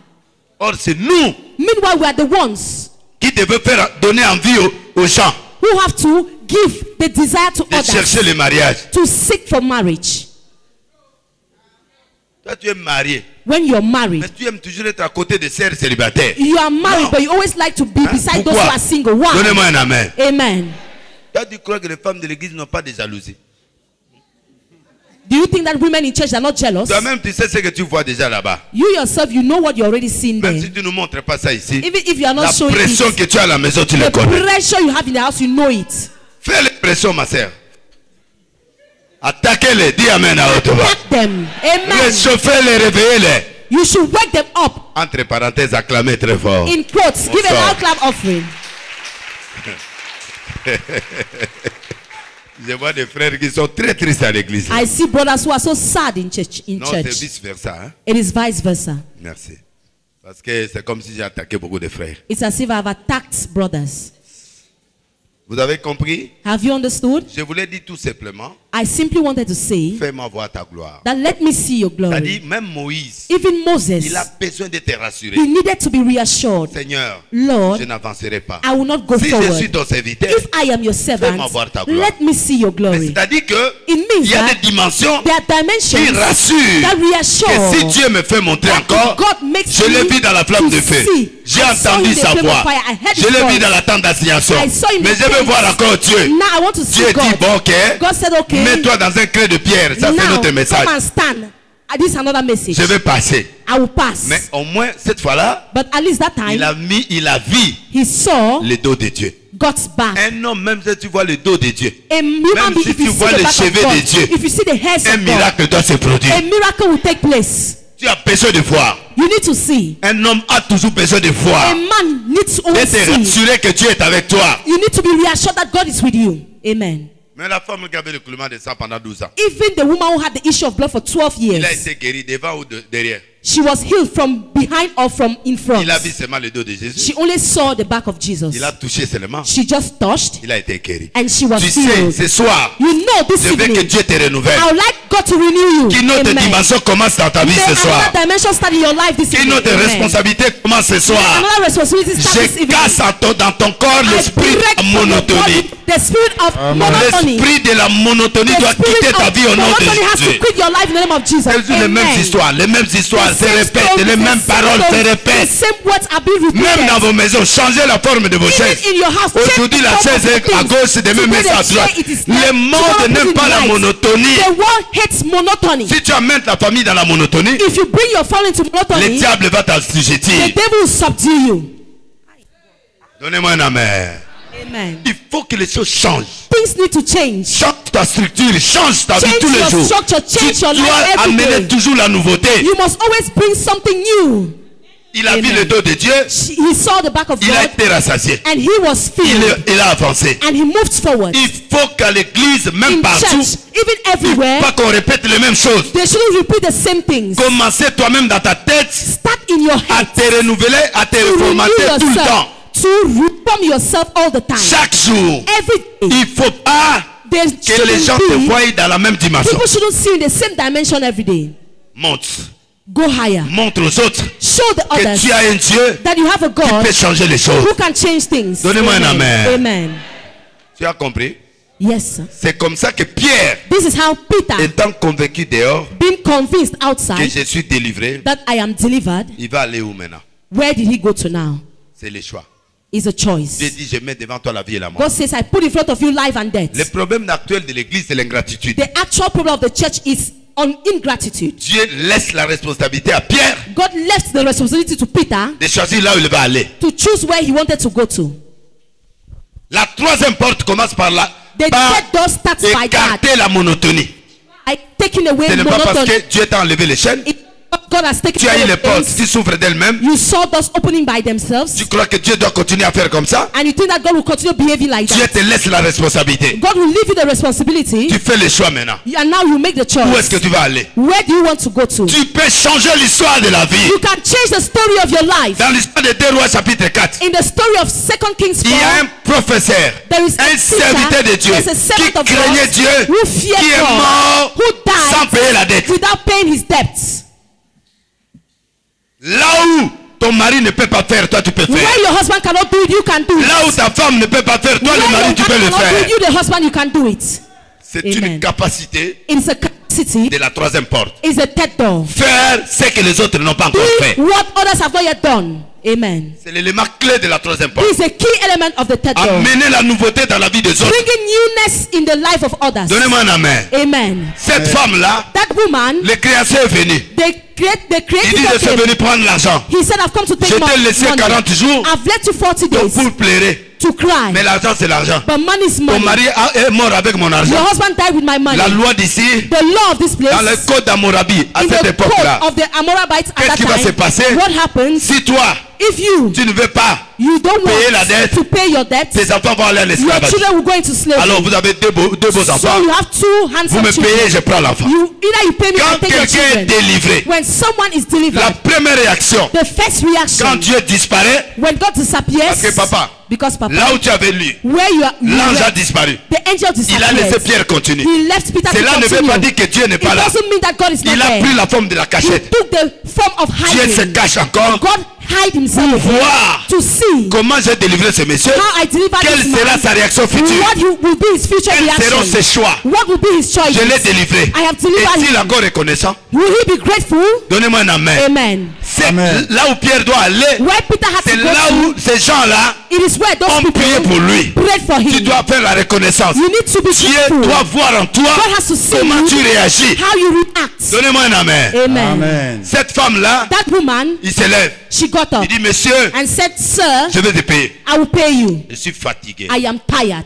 Or, c'est nous Meanwhile, we are the ones qui devons donner envie aux gens who have to give the desire to de chercher others le mariage. to seek for marriage. Toi, tu es marié, When you're mais married, tu aimes toujours être à côté des sœurs célibataires. you are married, No. but you always like to be Hein? beside those who Pourquoi? are single. Why? Donnez-moi un amen. Amen. Toi, tu crois que les femmes de l'église n'ont pas de jalousie? Do you think that women in church are not jealous? Toi-même, tu sais ce que tu vois déjà là-bas. You yourself, you know what you already seen Même there. si tu ne montres pas ça ici, Even if you are not la showing pression it, que tu as à la maison, tu le the connais. pressure you have in the house, you know it. Fais les pressions, ma sœur. Attaquez-les, dis amen à haute voix. Attack them. Amen. Réchauffez-les, réveillez-les. You should wake them up. Entre parenthèses, acclamez très fort. In quotes, give a Bonsoir. loud clap offering. Je vois des frères qui sont très tristes à l'église. I see brothers who are so sad in church. Non, c'est vice versa. Hein? It is vice versa. Merci. Parce que c'est comme si j'ai attaqué beaucoup de frères. It's as if I have attacked brothers. Vous avez compris? Have you understood? Je voulais dire tout simplement, I simply wanted to say fais-moi voir ta gloire. that let me see your glory. C'est-à-dire, même Moïse, Even Moses, il a besoin d'être rassuré. he needed to be reassured. Seigneur, Lord, je n'avancerai pas. I will not go Si je forward. suis ton serviteur, If I am your servant, fais-moi voir ta gloire. let me see your mais glory. c'est-à-dire que It means il y a that des dimensions there are dimensions qui rassurent. that Que reassure si Dieu me fait montrer that encore, God makes je l'ai me vu dans la flamme to de feu. see. J'ai I saw entendu in the sa flame of voix. fire. I heard Je his l'ai vu voice. dans la tente d'assignation. I saw in Mais the je veux tent. voir encore Dieu. Now I want to see Dieu God. dit, bon, ok. God said, okay. Mets-toi dans un creux de pierre. Ça, c'est Now, notre message. come and stand. This is another message. Je vais passer. I will pass. Mais au moins, cette fois-là, But at least that time, il a vu he saw le dos de Dieu. God's back. Un homme, même si tu vois le dos de Dieu, A human même being, si if tu you see vois the les back of cheveux God, de Dieu, if you see the hairs un of God, miracle doit se produire. a miracle will take place. Tu as besoin de voir. You need to see. Un homme a toujours besoin de voir. A man needs to always D'être see. rassuré que Dieu est avec toi. You need to be reassured that God is with you. Amen. Mais la femme qui avait le coulement de sang pendant 12 ans, Even the woman who had the issue of blood for 12 il a years, été guéri devant ou derrière. She was healed from behind or from in front. Il a vu seulement le dos de Jésus. She only saw the back of Jesus. Il a touché seulement. She just touched Il a été guéri. and she was Tu sais, healed. ce soir, You know this je veux que evening, Dieu te renouvelle. I would like God to renew you. Qu'une autre Amen. dimension commence dans ta vie May ce soir. another dimension start in your life this Qu'une evening. autre Amen. responsabilité commence ce soir. Another responsibility start this Je evening. casse dans ton corps I l'esprit break de from your monotonie. body the spirit of monotony. L'esprit de la monotonie The doit spirit quitter ta of vie au nom monotony has de to Jésus. quit your life in the name of Jesus. C'est les mêmes Amen. histoires, The se same répètent, stories, les the mêmes same paroles se stories, the répètent. same words are being repeated. Même dans vos maisons, changez la forme de vos chaises. Even in your house, Aujourd'hui, la chaise est à gauche, demain, mais c'est à droite. Le monde n'aime pas la monotonie. The world hates monotony. Si tu amènes ta famille dans la monotonie, If you bring your family into le monotony, diable va the t'assujettir. devil will subdue you. Donnez-moi un amen. Amen. Il faut que les choses changent. Things need to change. Change ta structure, change ta vie Change tous les your jours. structure, change Tu your life dois every amener day. toujours la nouveauté. You must always bring something new. Il a vu Amen. le dos de Dieu, He saw the back of il a God été rassasié. and he was filled Il a avancé. and he moved forward. Il faut qu'à l'église, même In partout, church, even everywhere, pas qu'on répète les mêmes choses. they shouldn't repeat the same things. Commencez toi-même dans ta tête Start in your à head te renouveler, à te to renew reformater tout le temps. yourself, to reform yourself all the time. Chaque jour. Every day. Il ne faut pas There que les gens shouldn't te be, voient dans la même dimension. people shouldn't see in the same dimension every day. Montre. Go higher. Montre aux autres Show the que others tu as un Dieu that you have a qui God peut changer les choses. who can change things. Donnez-moi un amen. Amen. Tu as compris? Yes, sir. C'est comme ça que Pierre, This is how Peter, étant convaincu dehors being convinced que outside je suis délivré, that I am delivered, il va aller où maintenant? where did he go to now? C'est le choix. Is a choice. Dieu dit, je mets devant toi la vie et la mort. God says, I put in front of you life and death. Le problème actuel de l'église, c'est l'ingratitude. The actual problem of the church is on ingratitude. Dieu laisse la responsabilité à Pierre God left the responsibility to Peter de choisir là où il va aller. to choose where he wanted to go to. La troisième porte commence par là. The Par third door starts by that. écarter la monotonie. I taking away Ce n'est pas parce monotony. que Dieu t'a enlevé les chaînes. It- God has taken Tu as eu away les portes things. qui s'ouvrent d'elles-mêmes. You saw those opening by themselves, Tu crois que Dieu doit continuer à faire comme ça? and you think that God will continue behaving like Dieu that. te laisse la responsabilité. God will leave you the responsibility, Tu fais le choix maintenant. and now you make the Où est-ce choice. que tu vas aller? Where do you want to go to? Tu peux changer l'histoire de la vie. You can change the story of your life. Dans l'histoire de 2 Rois chapitre 4, In the story of 2 Kings il y a 4, un professeur, there is a un serviteur de Dieu there's a qui servant of craignait God Dieu, who feared qui est God, mort who sans died payer la dette. without paying his debts. Là où ton mari ne peut pas faire, toi tu peux faire. Where your husband cannot do it, you can do it. Là où ta femme ne peut pas faire, toi Where le your mari tu wife peux le cannot do it, faire. you the husband, you can do it. C'est Amen. une capacité It's a capacity. de la troisième porte. It's a third door. Faire ce que les autres n'ont pas encore fait. Do what others have not yet done. Amen. C'est l'élément clé de la troisième porte. It's a key element of the third door. Amener la nouveauté dans la vie des autres. Bringing newness in the life of others. Donnez-moi un amen. Amen. Cette femme-là, That woman, le créancier est venu. they Il created dit, je suis him. venu prendre l'argent. He said, I've come to Je take t'ai my laissé money. 40 jours I've left you 40 donc days pour pleurer. to cry. Mais l'argent, c'est l'argent. But money is Ton money. mari est mort avec mon Your argent. husband died with my money. La loi d'ici, The law of this place, dans le code d'Hammurabi, à in cette the époque-là, code of the Amorabites at qu'est-ce that qui va se time, passer? what happens Si toi, if you tu ne veux pas, don't payer la want dette, to pay your debt, tes enfants vont aller à your l'esclavage. children will go into slavery. Alors vous avez deux beaux So enfants. you have two Vous handsome me children. payez, je prends l'enfant. Either you pay me Quand or take your quelqu'un est children. délivré, When someone is la delivered, première réaction, the first reaction, quand Dieu disparaît, when God disappears, parce que papa, because Papa, là où tu avais lu, where you l'ange a were, disparu. the angel Il a laissé disappeared. Pierre continuer. He left Peter to Cela ne veut continue. pas dire que Dieu n'est It pas là. doesn't mean that God is not Il a there. pris la forme de la He cachette. took the form of Dieu se hiding. cache encore God hide pour himself voir to see comment j'ai délivré ce monsieur. how I deliver Quelle this sera man. sa réaction future? What will be his future Quels seront reaction? ses choix? What will be his choice? Je l'ai délivré. I have delivered Est-il him. encore reconnaissant? Will he be grateful? Donnez-moi un amen. Amen. C'est Amen. là où Pierre doit aller. Where Peter had C'est to là go où ces gens-là to, it is where those ont people prié pour lui. prayed for Tu him. dois faire la reconnaissance. You need to be Dieu grateful. doit voir en toi God has to see comment you, tu réagis. how you react. Donnez-moi un amen. Amen. Amen. Cette femme-là, That woman, il se lève. she got up Il dit, monsieur, and said, Sir, je vais te payer. I will pay you. Je suis fatigué. I am tired.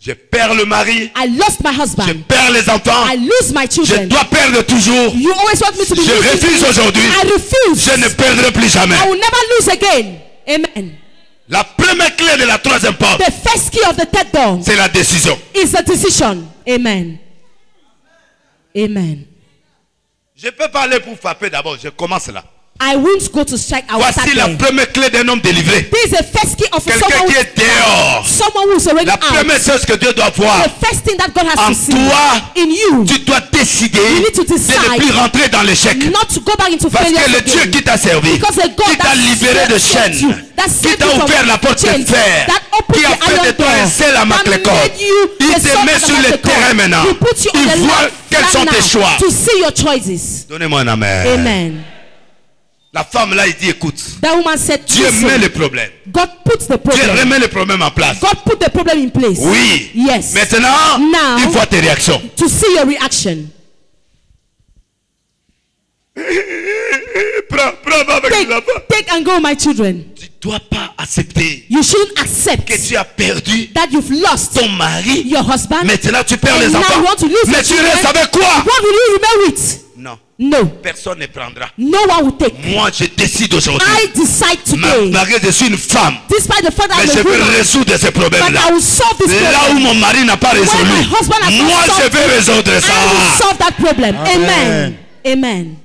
Je perds le mari. I lost my Je husband. perds les enfants. I lose my Je children. dois perdre toujours. You always want me to be Je losing. refuse aujourd'hui. I refuse. Je ne perdrai plus jamais. I will never lose again. Amen. La première clé de la troisième porte, The first key of the third door c'est la décision. is a decision. Amen. Amen. Je peux pas aller pour frapper d'abord. Je commence là. I won't go to strike. I will start Voici la there. première clé d'un homme délivré. This is the first key of Quelqu'un someone qui est dehors. who is already La out. première chose que Dieu doit voir The first thing that God has en to see toi, in you, tu dois décider You need to de decide ne plus rentrer dans l'échec. not to go back into Parce failure que le Dieu again. qui t'a servi, Because the God qui t'a that libéré de saved chaînes, you, that qui saved t'a you from ouvert la porte de chains, fer, that opened qui a the fait de iron toi un door, sel à that Maclécor, made you il the te son met of sur le Maclécor. terrain maintenant. He puts you on Il the voit left quels sont now tes choix. to see your choices. Donnez-moi un amen. Amen. La femme là, il dit écoute, That woman said, Dieu "Listen, met le problème. God puts the Dieu problem. remet le problème en place. God put the problem in place. Oui. Yes. Maintenant, Now, il voit tes réactions. to see your reaction. Prends avec les enfants. Take and go, my children. Tu ne dois pas accepter You shouldn't accept que tu as perdu that you've lost ton mari. your husband. Maintenant, tu perds And les now enfants. you want to lose Mais your tu children. restes avec quoi? What will you remain with? Non, No. personne ne prendra. No one will take. Moi, je décide aujourd'hui. I decide today, Malgré que je suis une femme, despite the fact that mais I'm je a vais woman, résoudre ces but problèmes-là. I will solve this Là où problem. mon mari n'a pas résolu, my husband has not moi je solved vais it, résoudre I will ça. solve that problem. Amen. Amen. Amen.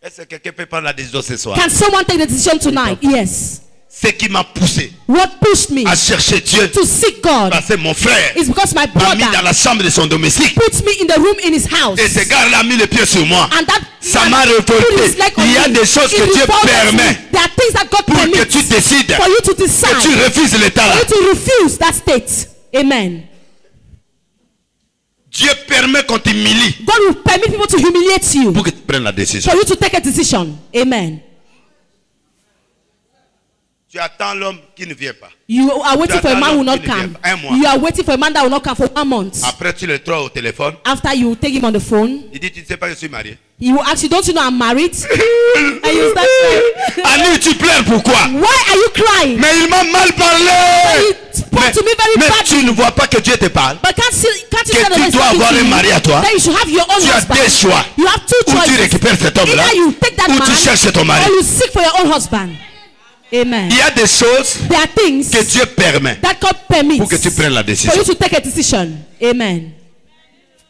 Est-ce que quelqu'un peut prendre la décision ce soir? Can someone take the decision tonight? Yes. Ce qui m'a poussé What pushed me à chercher Dieu, to seek God parce que mon frère is because my m'a mis dans brother la chambre de son domestique. puts me in the room in his house. Et ce gars-là a mis le pied sur moi. And that Ça man m'a put révolté. his leg on Il y a me. des choses It que Dieu revolted me. permet There are things that God pour que permits tu décides, for you to que tu decide, refuses l'état for là. you to refuse that state. Amen. Dieu permet qu'on t'humilie God will permit people to humiliate you pour que tu prennes la décision. for you to take a decision. Amen. Tu attends l'homme qui ne vient pas. You are waiting for a man who will not Tu attends come. un mois. You are waiting for a man that will not come for 1 month. Après, tu le trouves au téléphone. After you take him on the phone, Il dit, tu ne sais pas que je suis marié. he will ask you, "Don't you know I'm married?" And you start crying. Annie, tu pleures pourquoi? Why are you crying? Mais il m'a mal parlé. He spoke to me very Mais badly. tu ne vois pas que Dieu te parle. But can't you Que say that tu there's dois something avoir to un you? mari à toi. That you should have your own Tu as husband. deux choix. You have two Ou tu choices. récupères cet homme-là, Either you take that ou man, tu cherches ton mari. or you seek for your own husband. Amen. Il y a des choses There are things que Dieu permet that God permits pour que tu prennes la for you décision. to take a decision. Amen.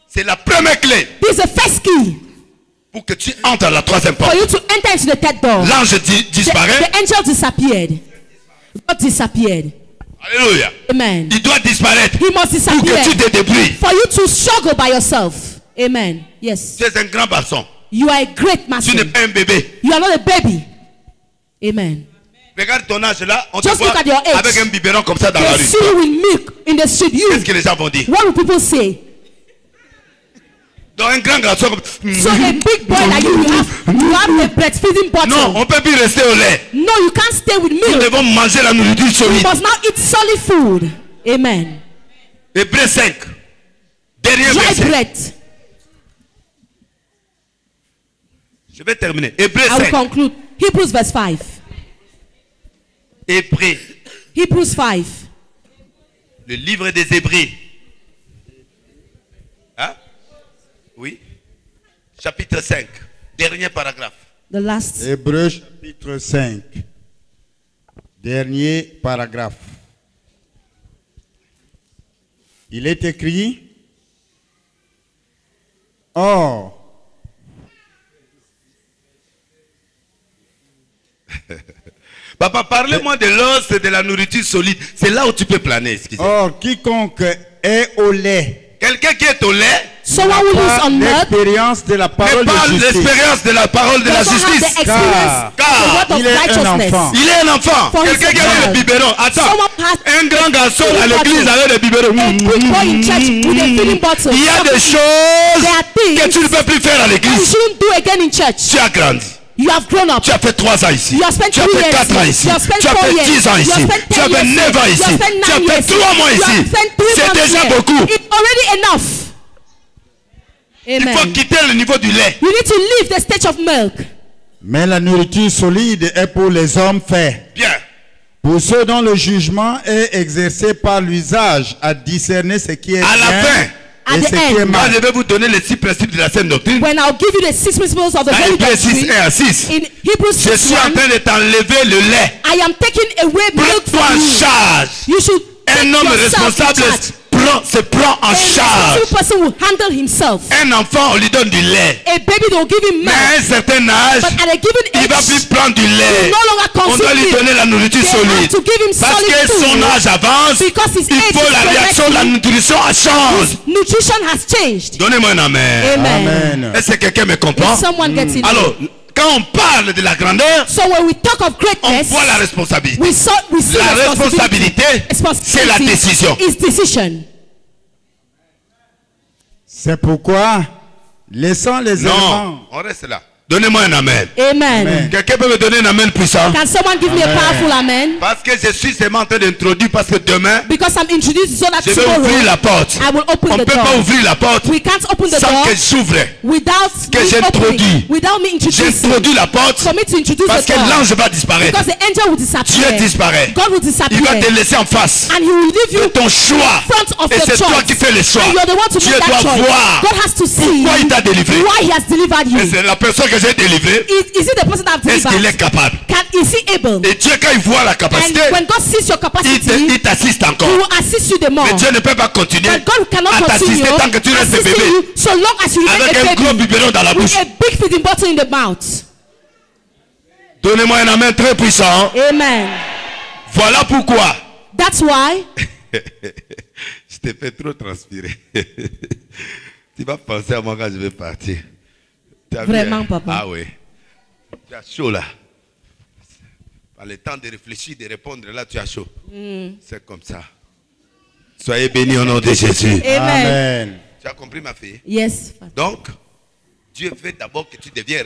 C'est la première clé This is the first key pour que tu entres dans la troisième for porte. you to enter into the third door. L'ange disparaît. The angel disappeared. God disappeared. Alléluia. Amen. Il doit disparaître He must pour que tu disappear te débrouilles. for you to struggle by yourself. Amen. Yes. Tu es un grand garçon. You are a great master. Tu n'es pas un bébé. You are not a baby. Amen. Regarde ton âge là, on te Just voit look at your age. avec un biberon comme ça dans la They rue. see you with milk in the street. You. Qu'est-ce que les gens vont dire? What will people say? Donc un grand garçon comme... So a big boy like you have a breastfeeding bottle. Non, on peut plus rester au lait. No, you can't stay with Nous milk. devons manger la nourriture You solide. must now eat solid food. Amen. Hébreux 5. Dernier Dry verset. bread. Je vais terminer. Hébreux I will 5. conclude. Hebrews verse 5. Hébreux. Hebrews 5. Le livre des Hébreux. Hein? Oui. Chapitre 5. Dernier paragraphe. The last. Hébreux chapitre 5. Dernier paragraphe. Il est écrit, or, Papa, parlez-moi de l'os et de la nourriture solide. C'est là où tu peux planer. Excusez-moi. or quiconque est au lait Quelqu'un qui est au lait Someone who lives n'a on milk l'expérience de la n'est parole pas de justice. l'expérience de la parole de la does not have the justice. experience Car of the word il est of un righteousness. enfant. Il est un enfant. For Quelqu'un his qui a le child. biberon. Attends. Someone has Un grand garçon à feeding l'église bottle. avec le biberon. A big boy in church with a feeding bottle. Il y a des There choses are things que tu ne peux plus faire à that you l'église. shouldn't do again in church. Tu as grandi. You have grown up. Tu as fait 3 ans ici. You have spent Tu as 3 fait years. 4 ans ici. You have spent Tu as 4 fait years. 10 ans You ici. have spent Tu as 10 fait years. 9 ans You ici. have spent Tu as 9 fait years. 3 mois You ici. have spent 3 C'est months déjà here. beaucoup. It's already enough. Il faut Amen. quitter le niveau du lait. You need to leave the stage of milk. Mais la nourriture solide est pour les hommes faits, Bien. pour ceux dont le jugement est exercé par l'usage à discerner ce qui est À la bien fin, At et the ce qui est end, Moi, mal. je vais vous donner les 6 principes de la saine doctrine. When I'll give you the 6 principles of the Dans Holy Hébreux 6, Doctrine, 1 à 6. in Hebrews Je 6, suis en 1, train de t'enlever le lait. I am taking away milk Prends-toi from en you. charge. You should take Un homme yourself in responsable charge. prend se prend en A charge. responsible person will handle himself. Un enfant, on lui donne du lait. A baby, they will give him Mais à milk. un certain âge, But at a given il va age, plus prendre du he lait. will no longer On doit consume lui milk. donner la nourriture They have solide. to give him Parce solid que son food. âge avance, Because his il age faut is la réaction, la progressing. nutrition change. Nutrition has changed. Donnez-moi un amen. Amen. Amen. Est-ce que quelqu'un me comprend? If someone gets it. Alors, quand on parle de la grandeur, So when we talk of on greatness, voit la responsabilité. we see La responsabilité, c'est la décision. Is decision. C'est pourquoi, laissons les Non, éléments. on reste là. Donnez-moi un amen. Amen. Amen. Quelqu'un peut me donner un amen puissant? Can someone give me a Amen. powerful amen? Parce que je suis seulement en train d'introduire, parce que demain, Because I'm introduced so that je vais tomorrow ouvrir la porte. I will open On ne the peut pas door. ouvrir la porte We can't open the sans door que j'ouvre. without que me j'introduis. opening, without me introducing. J'introduis la porte For me to introduce parce the que door. l'ange va disparaître. Because the angel will disappear. Dieu disparaît. God will Il disappear. va te laisser en face And he will leave de you ton choix. front of Et your c'est toi choice. qui fais le choix. And you're the one to Dieu make that doit choice. voir God has to see pourquoi il t'a délivré. why he has delivered you. Et c'est la personne que j'ai délivrée. Is it the person that I've Est-ce qu'il est delivered? capable? Is he able? Et Dieu, quand il voit la capacité, And when God sees your capacity, il t'assiste encore. he will assist you the more. Mais Dieu ne peut pas continuer But God cannot à continue t'assister tant que tu restes assisting bébé. you so long as you remain Avec a un gros baby biberon dans la with bouche. a big feeding bottle in the mouth. Donnez-moi un amen très puissant. Amen. Voilà pourquoi. That's why Je t'ai fait trop transpirer. Tu vas penser à moi quand je vais partir. Tu as vu, Vraiment, hein? papa. Ah oui. Tu as chaud là. Par le temps de réfléchir, de répondre, là tu as chaud. C'est comme ça. Soyez bénis au nom de Jésus. Amen. Amen. Tu as compris ma fille? Yes. Donc, Dieu veut d'abord que tu deviennes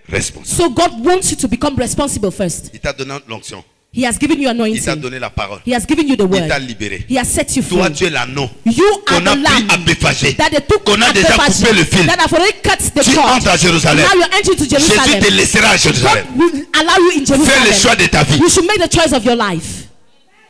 responsable. So God wants you to become responsible first. Il t'a donné l'onction. He has given you Il t'a anointing. donné la parole. He has given you the Il t'a word. libéré. He has set you free. Toi, tu es l'anneau You are qu'on a the pris à lamb Béphagé. that they took Qu'on a at déjà Bethphage, coupé le fil. that have already cut the Tu cord. entres à Jérusalem. Now you're entering to Jésus Jerusalem. te laissera à Jérusalem. God will allow you in Fais le Jerusalem. choix de ta vie. You should make the choice of your life.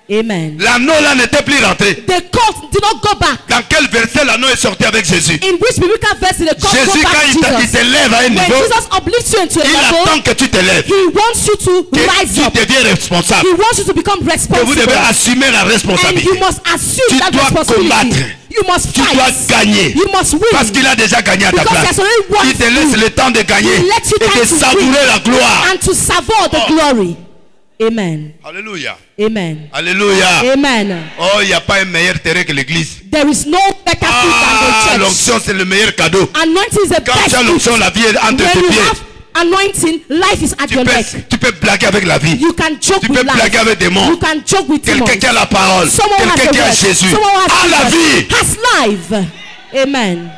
Amen. L'anneau là n'était plus rentré. The cord did not go back. Dans quel verset l'anneau est sorti avec Jésus? In which biblical verse did the cord Jésus, go quand back il to Jesus? t'élève à un When niveau, Jesus uplifts you into a il level, attend que tu t'élèves. he wants you to Que rise tu up. deviens responsable. He wants you to become Que vous responsible. devez assumer la And responsabilité. you must assume Tu that dois responsibility. combattre. You must Tu fight. dois gagner. You must win. Parce qu'il a déjà gagné à ta Because he place. has already won Il te laisse you. le temps de gagner He lets you et time de to win. savourer la gloire. And to savour the Oh. glory. Amen. Alléluia. Amen. Alléluia. Amen. Oh, il n'y a pas un meilleur terrain que l'église. There is no better food Ah, than the church. l'onction c'est le meilleur cadeau. Anointing is the Quand best tu as gift. l'onction, la vie est entre When tes you pieds. have anointing, life is at your neck. Tu peux blaguer avec la vie. You can joke Tu with peux life. blaguer avec des mots. You can joke with Quelqu'un demons. qui a la parole. Someone has Quelqu'un the qui a word. Jésus. Someone A la has vie. Jesus. Has life. Amen.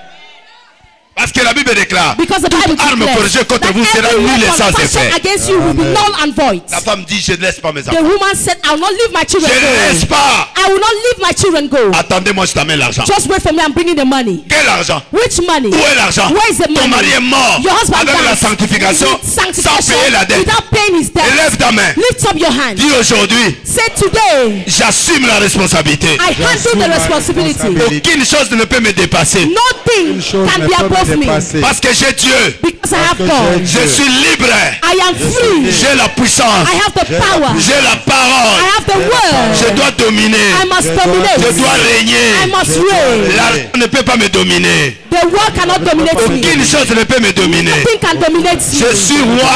Parce que la Bible déclare Because the Bible toute arme declares forgée contre that vous sera every nulle et sans weapon effet. fashioned against you will be null and void. La femme dit je ne laisse pas mes The enfants. woman said, I will not leave my Je children ne laisse go. pas. I will not leave my children go. Attendez-moi, je t'amène l'argent. Just wait for me, I'm bringing the money. Quel argent? Which money? Où est l'argent? Where is the Ton money? mari est mort Your husband avec la died. sanctification sans payer la dette. Without paying his debt. Élève ta main. Lift up your hand. Dis aujourd'hui, Say today, j'assume la responsabilité. I handle the responsibility. Aucune chose ne peut me dépasser. Nothing Une chose can ne be peut me above me. dépasser. Parce que j'ai Dieu. Because I have Parce que God. j'ai Je suis libre. I am free. J'ai la puissance. I have the power. J'ai la I parole. have the Je word. dois dominer. I must Je dois- dominate. Je dois régner. I must Je dois reign. L'argent ne peut pas me dominer. The world cannot dominate me. Aucune chose ne peut me dominer. Nothing can dominate Je me. suis roi.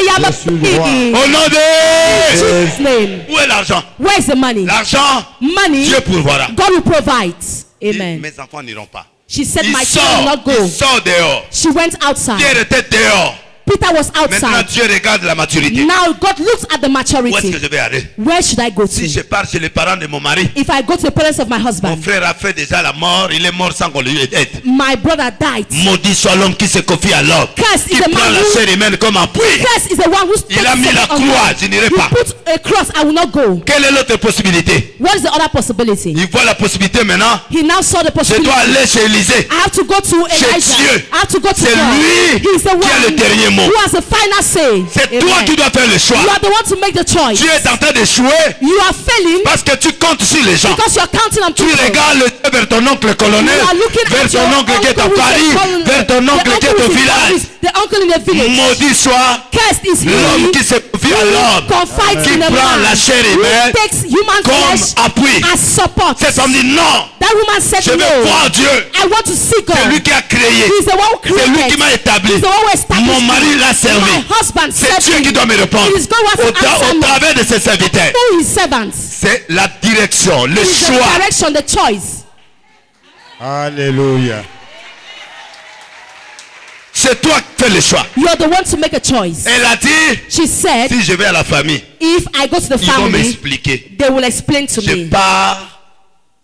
I am a Je suis roi. king. Au nom de... Jesus' name. Où est l'argent? Where is the money? L'argent, Money. Dieu pourvoira. God will provide. Amen. Mes enfants n'iront pas. She said, Il my children will not go. sort dehors. She went outside. Pierre était dehors. Peter was Maintenant, outside. Dieu regarde la maturité. Now God looks at the Où est-ce maturity. que je vais aller? Where should I go Si je to? pars chez les parents de mon mari, If I go to the parents of my mon husband, frère a fait déjà la mort, il est mort sans qu'on lui aide. my brother died. Maudit soit l'homme qui se confie à l'homme, Cursed qui is the prend man la who- chair humaine comme appui. Curse is the one who Il a mis la takes croix, je n'irai You pas. put a cross, I will not go. Quelle est l'autre possibilité? What is the other possibility? Il voit la possibilité maintenant. He now saw the Je possibility. dois aller chez Élisée. I have to go to Chez Elijah. Dieu. I have to go to C'est God. lui He's the qui a le one dernier mot. Who has the final say? C'est toi qui dois faire le choix. You are the one to make the choice. Tu es en train d'échouer You are failing parce que tu comptes sur les gens. because you are counting on Tu people. regardes vers ton oncle colonel, You are looking vers at ton your oncle qui est à uncle who is Paris, a colonel, vers ton the oncle qui est uncle au who is in village. Paris, the uncle in the village. Maudit soit Cursed is l'homme he qui se confie à who l'homme, confides qui in a prend man, la chair who humaine takes human comme flesh appui. as support. Cette femme dit non, That woman said je veux no. voir Dieu. I want to see God. C'est lui qui a créé. He's the one who C'est lui created. qui m'a établi. He's the one who established Mon mari me. l'a servi. My husband C'est served Dieu him. qui doit me répondre. It is God who has to answer Au me. travers de ses serviteurs. Through his servants. C'est la direction, le It is the choix. direction, the choice. Alléluia. C'est toi qui fais le choix. You are the one to make a choice. Elle a dit, She said, si je vais à la famille, if I go to the ils vont family, m'expliquer. they will explain to Je me. pars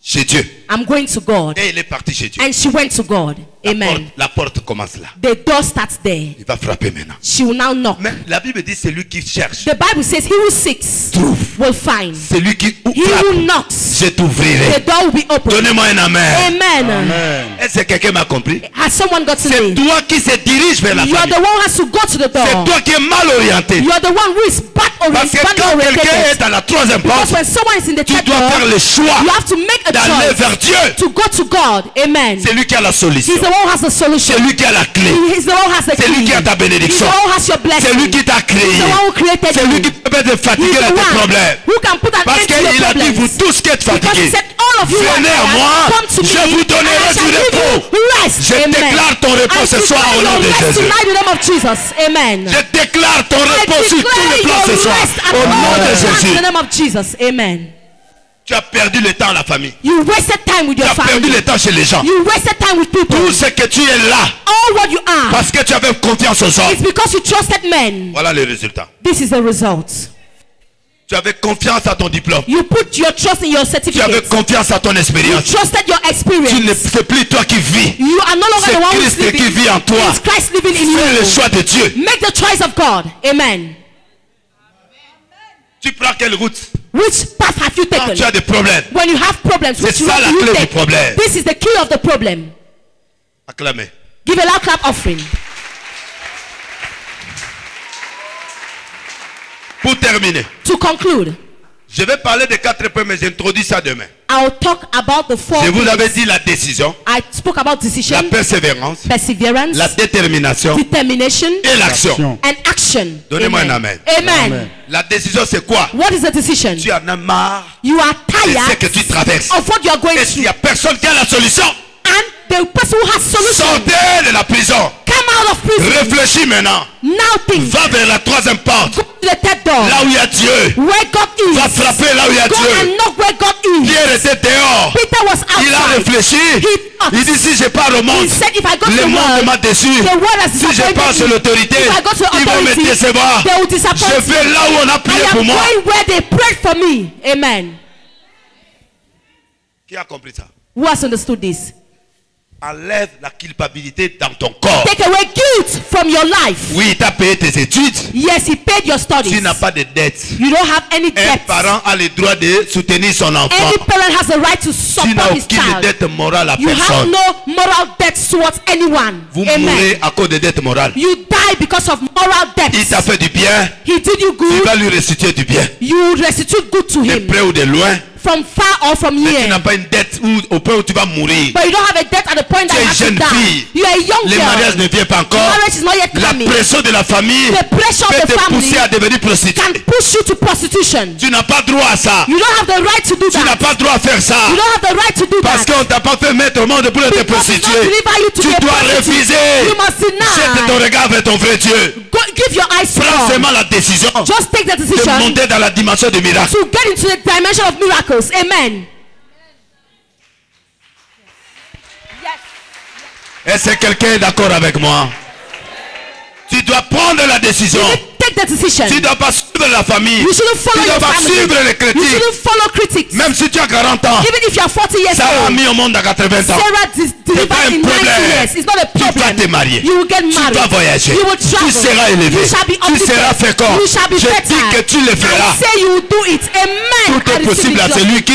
chez Dieu. I'm going to God. Et il est parti chez Dieu. And she went to God. Amen. La porte commence là. The door starts there. Il va frapper maintenant. She will now knock. Mais la Bible dit c'est lui qui cherche. The Bible says, he who seeks Trouve. will find. C'est lui qui He who frappe. knocks, Je t'ouvrirai. the door will be open. Donnez-moi un amen. Amen. Amen. Est-ce que quelqu'un m'a compris? Has someone got to C'est me? toi qui se dirige vers la You are famille. the one who has to go to the C'est door. toi qui es mal orienté. You are the one who is bad Parce que quand oriented. quelqu'un est à la troisième Because porte, when someone is in the tu third dois door, faire le choix you have to make a d'aller choice vers Dieu. to go to God. Amen. C'est lui qui a la solution. He's the one who has the solution. C'est lui qui a la clé. He's the one who has the C'est lui key. qui a ta He's the bénédiction. one who has your blessing. C'est lui qui t'a He's créé. the one who created C'est lui qui you. te permet de He's fatiguer the tes one problèmes. who can put an Parce end to your qu'il a dit, vous problems. tous qui êtes Because he fatigués, said, all of you who are venez à moi, tired, come to je me, vous donnerai and I shall du give repos. you rest. Je Amen. déclare ton repos I ce soir declare au nom your de rest Jésus. tonight in the name of Jesus. Amen. Je déclare ton I repos sur tous declare les plans ce your soir rest at au nom all de times in Jésus. the name of Jesus. Amen. Tu as perdu le temps à la famille. You wasted time with Tu your as perdu family. le temps chez les gens. You wasted time with people. Tout ce que tu es là All what you are parce que tu avais confiance aux hommes. is because you trusted men. Voilà le résultat. This is the result. Tu avais confiance à ton diplôme. You put your trust in your Tu avais certificate. confiance à ton You expérience. trusted your Tu ne experience. c'est plus toi qui vis. You are no longer C'est the one who is Christ qui living. vit en toi. It's Christ living in Fais le you. choix de Dieu. Make the choice of God. Amen. Tu prends quelle route Which path have you quand taken? tu as des problèmes? When you have problems, which C'est ça road la do you clé du take? problème. This is the key of the problem. Acclamez. Give a loud clap offering. Pour terminer, To conclude, je vais parler des 4 points, mais j'introduis ça demain. I'll talk about the four Je vous things. avais dit la décision, I spoke about la decision, persévérance, perseverance, la détermination determination, et l'action. and action. Donnez-moi un Amen. amen. Amen. Amen. La décision, c'est quoi? What is the decision? Tu en as marre You are de ce tired que tu traverses. of what you are going Et s'il n'y through. a personne qui a la solution, And the person who has solution, sortez de la prison. come out of prison. Réfléchis maintenant. Now think. Va vers la 3e porte. Go to the third door. Là où il y a Dieu. Where God is. Va frapper là où il y a Go Dieu. and knock where God is. Pierre était dehors. Peter was Il a outside. réfléchi. Il dit si je pars au monde, He said, if I go to le the monde world, m'a déçu. the world has Si je disappointed pars sur me. l'autorité, If I go to ils vont me authority, décevoir. they will disappoint Je vais me. là où on a prié I pour am moi. going where they prayed for me. Amen. Qui a compris ça? Who has understood this? Enlève la culpabilité dans ton corps. Take away guilt from your life. Oui, il t'a payé tes études. Yes, he paid your studies. Tu n'as pas de dette. You don't have any Un debt. parent a le droit de soutenir son enfant. Any parent has the right to Tu n'as support his aucune child. dette morale à You have personne. no moral debt towards anyone. Vous Amen. mourrez à cause de dettes morales. You die because of moral Il t'a debts. fait du bien. He did you Tu good. vas lui restituer du bien. You restitute good to De him. près ou de loin. From far or from Mais tu near. n'as pas une dette au point où tu vas mourir. But you don't have a debt at the point that Tu es you have to jeune die. fille. You are a young Le mariage girl. ne vient pas encore. Marriage is not yet La coming. pression de la famille The pressure of peut the te family pousser à devenir prostituée. can push you to prostitution. Tu n'as pas droit à ça. You don't have the right to do Tu n'as that. pas droit à faire ça. You don't have the right to do Parce that. qu'on t'a pas fait mettre au monde pour te Because it's not prostituer. deliver you to Tu be a dois prostitute. refuser. You must Jette ton deny. regard vers ton vrai Dieu. Go, give your eyes to Prends God. seulement la décision Just take the de decision monter dans la dimension du miracle. to get into the dimension of miracles. Amen. Est-ce que quelqu'un est d'accord avec moi? Tu dois prendre la décision. You take the decision. Tu ne dois pas suivre la famille. You shouldn't follow Tu ne your dois pas family. suivre les You critiques. shouldn't follow critics. Même si tu as 40 ans, Even if you are 40 years Sarah a old. mis au monde à 80 ans. Sarah delivered pas un in 90 problème. years. It's not a Tu vas problem. te marier. You will get Tu married. vas voyager. You will travel. Tu seras élevé. You shall be Tu uplifted. seras fécond. You shall be Je fertile. dis que tu le feras. I say you will do it. Amen. Tout I est receive possible it, à Lord. celui qui...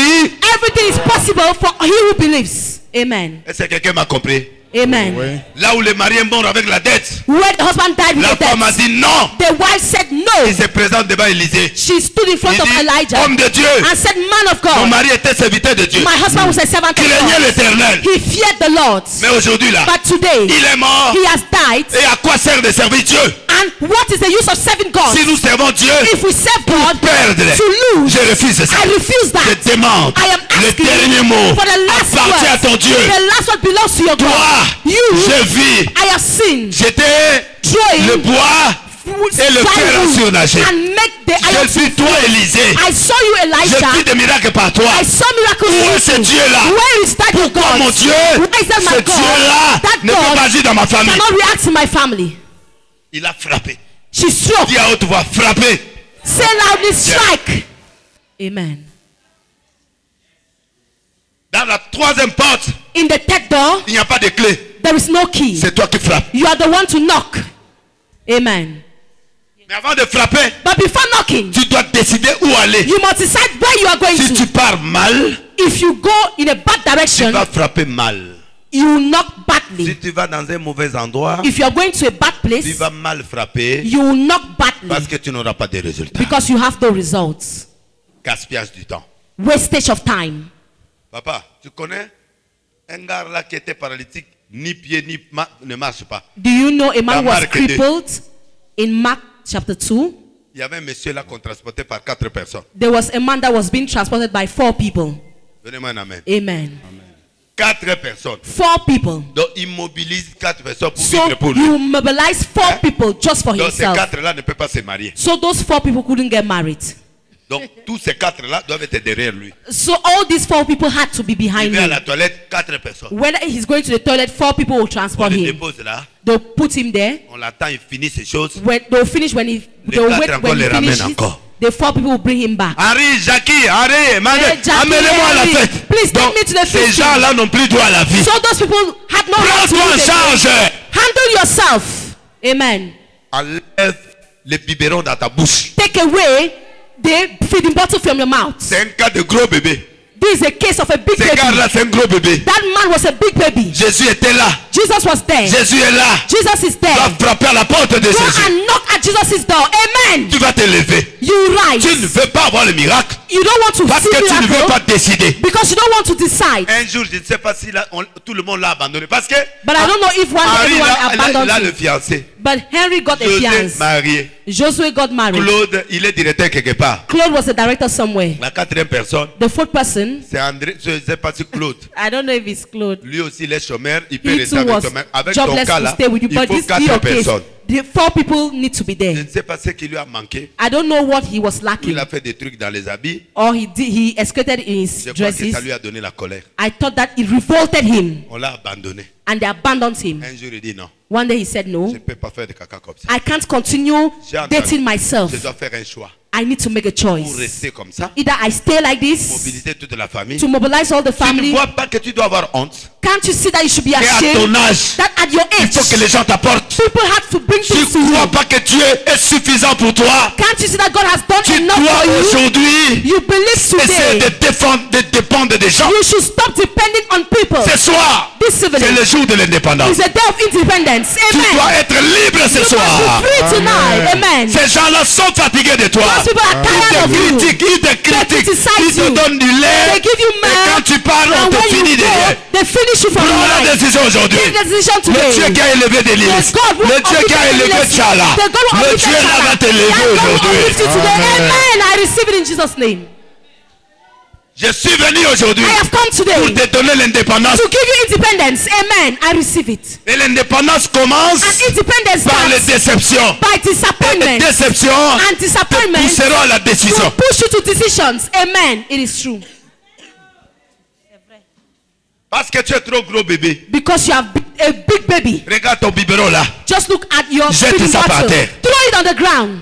Everything is possible for he who believes. Amen. Est-ce que quelqu'un m'a compris? Amen. Oui. Là où le mari est mort avec la dette, Where the husband died with la the femme a death, dit non. the wife said Il no. se présente devant Élisée. She stood in front Il of dit, Elijah homme de Dieu, and said, man of mon God, mari était serviteur de Dieu. my husband was a servant of Craignait God. l'Éternel. He feared the Lord. Mais aujourd'hui là, But today, il est mort. he has died. Et à quoi sert de servir Dieu? And what is the use of serving God? Si nous servons Dieu, If we serve God, perdre, to lose, je refuse ça. I refuse that. Je demande, I am le asking dernier mot for the last appartient à word. ton Dieu. The last word belongs to your Toi, God. You, je vis. I have sinned. J'étais Throwing le bois et le fer a surnagé. and make the iron Je suis toi, Élisée. I saw you, Je Elijah. fis des miracles par toi. I saw miracles Où est in ce you. Dieu-là? Where is that your Pourquoi God? mon Dieu, Where is that ce my God? Dieu-là That ne peut pas God agir dans ma famille? cannot react in my family. Il a frappé. She struck. Dis à haute voix, frappé. Say loudly, strike. Amen. Dans la troisième porte, In the third door, il n'y a pas de clé. there is no key. C'est toi qui frappes. You are the one to knock. Amen. Mais avant de frapper, But before knocking, tu dois décider où aller. you must decide where you are going Si to. tu pars mal, If you go in a bad tu direction, vas frapper mal. you will knock Si badly. tu vas dans un mauvais endroit, If you are going to a bad tu place, vas mal frapper you will knock badly parce que tu n'auras pas de résultats. because you have no results. Gaspillage du temps. Wastage of time. Papa, tu connais un gars là qui était paralytique, ni pied ni ne marche pas. Do you know a man Dans was Marc 2. crippled in Mark chapter 2? Il y avait un monsieur là qu'on transportait par 4 personnes. There was a man that was being transported by 4 people. Donnez-moi un amen. Amen. 4 personnes. 4 people. Donc il mobilise 4 personnes pour So vivre pour lui. you mobilize 4 people just for Donc ces himself. 4 là ne peuvent pas se marier. So those 4 people couldn't get married. Donc tous ces 4 là doivent être derrière lui. So all these 4 people had to be Il behind va à him. la toilette, 4 personnes. When he's going to the toilet, 4 people will On transport le him. dépose là, They'll put him there. on l'attend, il finit ses choses. When they'll finish when he Les they'll 4 wait encore when he les ramènent finishes. encore. The 4 people will bring him back. Henri, Jackie, Henri, Hey, Jackie, amenez-moi à la Henry, fête. please take Donc, me to the ces feast. gens-là n'ont plus droit à la vie. So those people had no right to Prends-toi en live charge. again. Handle yourself. Amen. Enlève les biberons dans ta bouche. Take away the feeding bottle from your mouth. C'est un cas de gros bébé. This is a case of a big Ce baby. gars-là, c'est un gros bébé. That man was a big baby. Jésus était là. Jesus was there. Jésus est là. Jesus is Tu vas there. frapper à la porte de Go Jésus. and knock at Jesus' door. Amen. Tu vas te lever. You Tu ne rise. veux pas avoir le miracle You don't want to parce see que tu ne veux miracle pas décider. because you don't want to decide. Un jour, je ne sais pas si là, tout le monde l'a abandonné. Parce que But I don't know if one day Henri, everyone là, il a abandoned le him. fiancé. But Henry got a José fiance. marié. Josué got married. Claude, il est directeur quelque part. Claude was a director somewhere. La 4e personne, The 4th person, c'est André. Je ne sais pas si Claude. I don't know if it's Claude. Lui aussi, il est chômeur. Il peut He rester too avec was toi. Mais avec ton jobless cas to là, stay with you. il But faut this 4 your case, personnes. the 4 people need to be Je there. ne sais pas ce qui lui a manqué. I don't know what he was Il lacking. a fait des trucs dans les habits. Or he excreted in his Je crois que dresses. ça lui a donné la colère. I thought that it revolted him On l'a abandonné. and they abandoned him. Un jour, il dit non. One day he said, Je no, ne peux pas faire de caca comme ça. I can't continue J'ai entendu. dating myself. Je dois faire un choix. I need to make a Pour choice. rester comme ça, Either I stay like this mobiliser toute la famille. to mobilize all the Tu ne family. vois pas que tu dois avoir honte. Can't you see that you should be Et à ton ashamed? âge, That at your il age, faut que les gens t'apportent. people have to bring Tu things to ne you. crois pas que Dieu est suffisant pour toi. Can't you see that God has done Tu enough dois for you? aujourd'hui You believe essayer today. de dépendre des gens. You should stop depending on people. Ce soir, This c'est evening le jour de l'indépendance. is a day of independence. Tu dois Amen. être libre ce You soir. must be free tonight. Amen. Ces gens-là sont fatigués de toi. Those people are tired of you. Ils te critiquent, criticize ils te you. donnent du lait. They give you Et quand milk. tu parles, on And te when finit you go, derrière. they finish you from Prends la life. décision aujourd'hui. Take the decision Le Dieu today. qui a élevé des limites, The God who le Dieu qui a uplifted élevé Elias, Tchala, the God who le uplifted Dieu là Tchala, va te the lever God who aujourd'hui. uplifts you today. Amen. I receive it in Jesus' name. Je suis venu aujourd'hui I have come pour today te donner l'indépendance. to give you independence. Amen. I receive it. Et l'indépendance commence And independence par les starts déceptions. by Et les disappointment. déceptions And te disappointment pousseront à la will décision. push you to decisions. Amen. It is true. Parce que tu es trop gros bébé. Because you have a big baby. Regarde ton biberon là. Just look at your Jette feeding ça par bottle. terre. Throw it on the ground.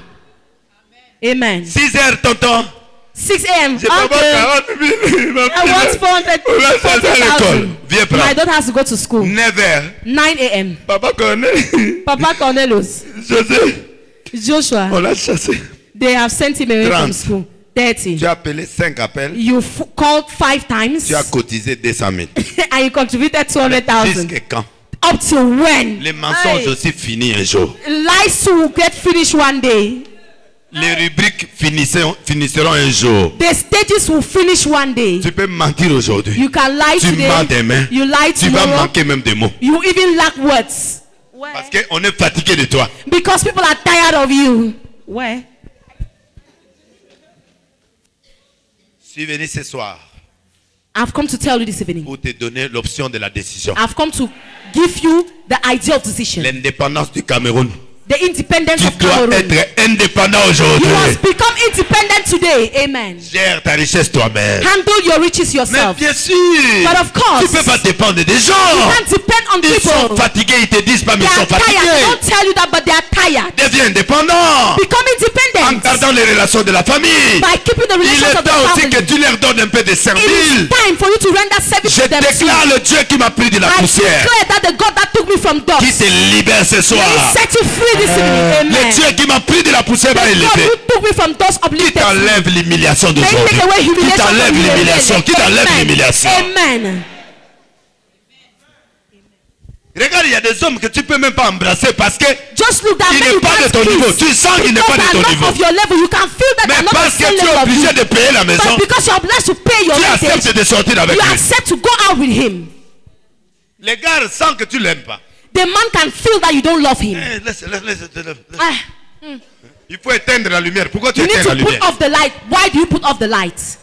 Amen. 6 heures, tonton. 6 a.m. J'ai pas Okay. 40 000. I want 440,000. Viens My prendre. daughter has to go to school. 9 heures. 9 a.m. Papa connaît. Papa Cornelius, José, Joshua, on l'a chassé. they have sent him away from 30. school. 30. Tu as appelé 5 appels. You called 5 times Tu as cotisé 200 000. and you contributed 200,000. Jusqu'à quand? Up till when? Les mensonges aussi finissent un jour. Lies will get finished one day. Les rubriques finiront un jour. The stages will finish one day. Tu peux mentir aujourd'hui. You can lie Tu today. mens demain. You lie Tu vas tomorrow. manquer même des mots. You even lack words. Parce qu'on est fatigué de toi. Because people are tired of you. Where? Je suis venu ce soir I've come to tell you this evening. pour te donner l'option de la décision. I've come to give you the idea of decision. L'indépendance du Cameroun. The independence Tu of dois Cameroon. être indépendant You aujourd'hui. must become independent today. Amen. Gère ta richesse toi-même. Handle your riches Mais yourself. bien sûr, But of course, tu peux pas dépendre des you gens. can't depend on Ils sont people. fatigués, ils te disent pas mais They ils are sont tired. They fatigués. don't tell you that, but they are tired. Deviens indépendant. Become En independent gardant les relations de la famille. by keeping the Il relations est of the temps aussi family. que tu leur donnes un peu de It is service. time for you to render service Je to them. déclare le Dieu qui m'a pris de la I poussière, declare that the God that took me from qui dust, te libère ce He soir. set you free this evening. Le Amen. Dieu qui m'a pris de la poussière va The God élever. who took me from dust Qui uplifted me. t'enlève l'humiliation May He d'aujourd'hui. take away Qui humiliation t'enlève from you. l'humiliation. Qui t'enlève Amen. l'humiliation. Amen. Regarde, il y a des hommes que tu peux même pas embrasser parce que Just look that il man n'est you pas de can't ton niveau. kiss. Tu sens qu'il n'est pas de Because ton they are niveau. not of your level. You can feel that they Mais are not parce the que same tu es level of obligé you. de payer la maison, But because you are blessed to pay your tu rentage, acceptes de sortir avec you lui. accept to go out with him. Les gars sentent que tu l'aimes pas. The man can feel that you don't love him. Laisse. Ah, Il faut éteindre la lumière. Pourquoi tu you need éteins to la put lumière? off the light. Why do you put off the light?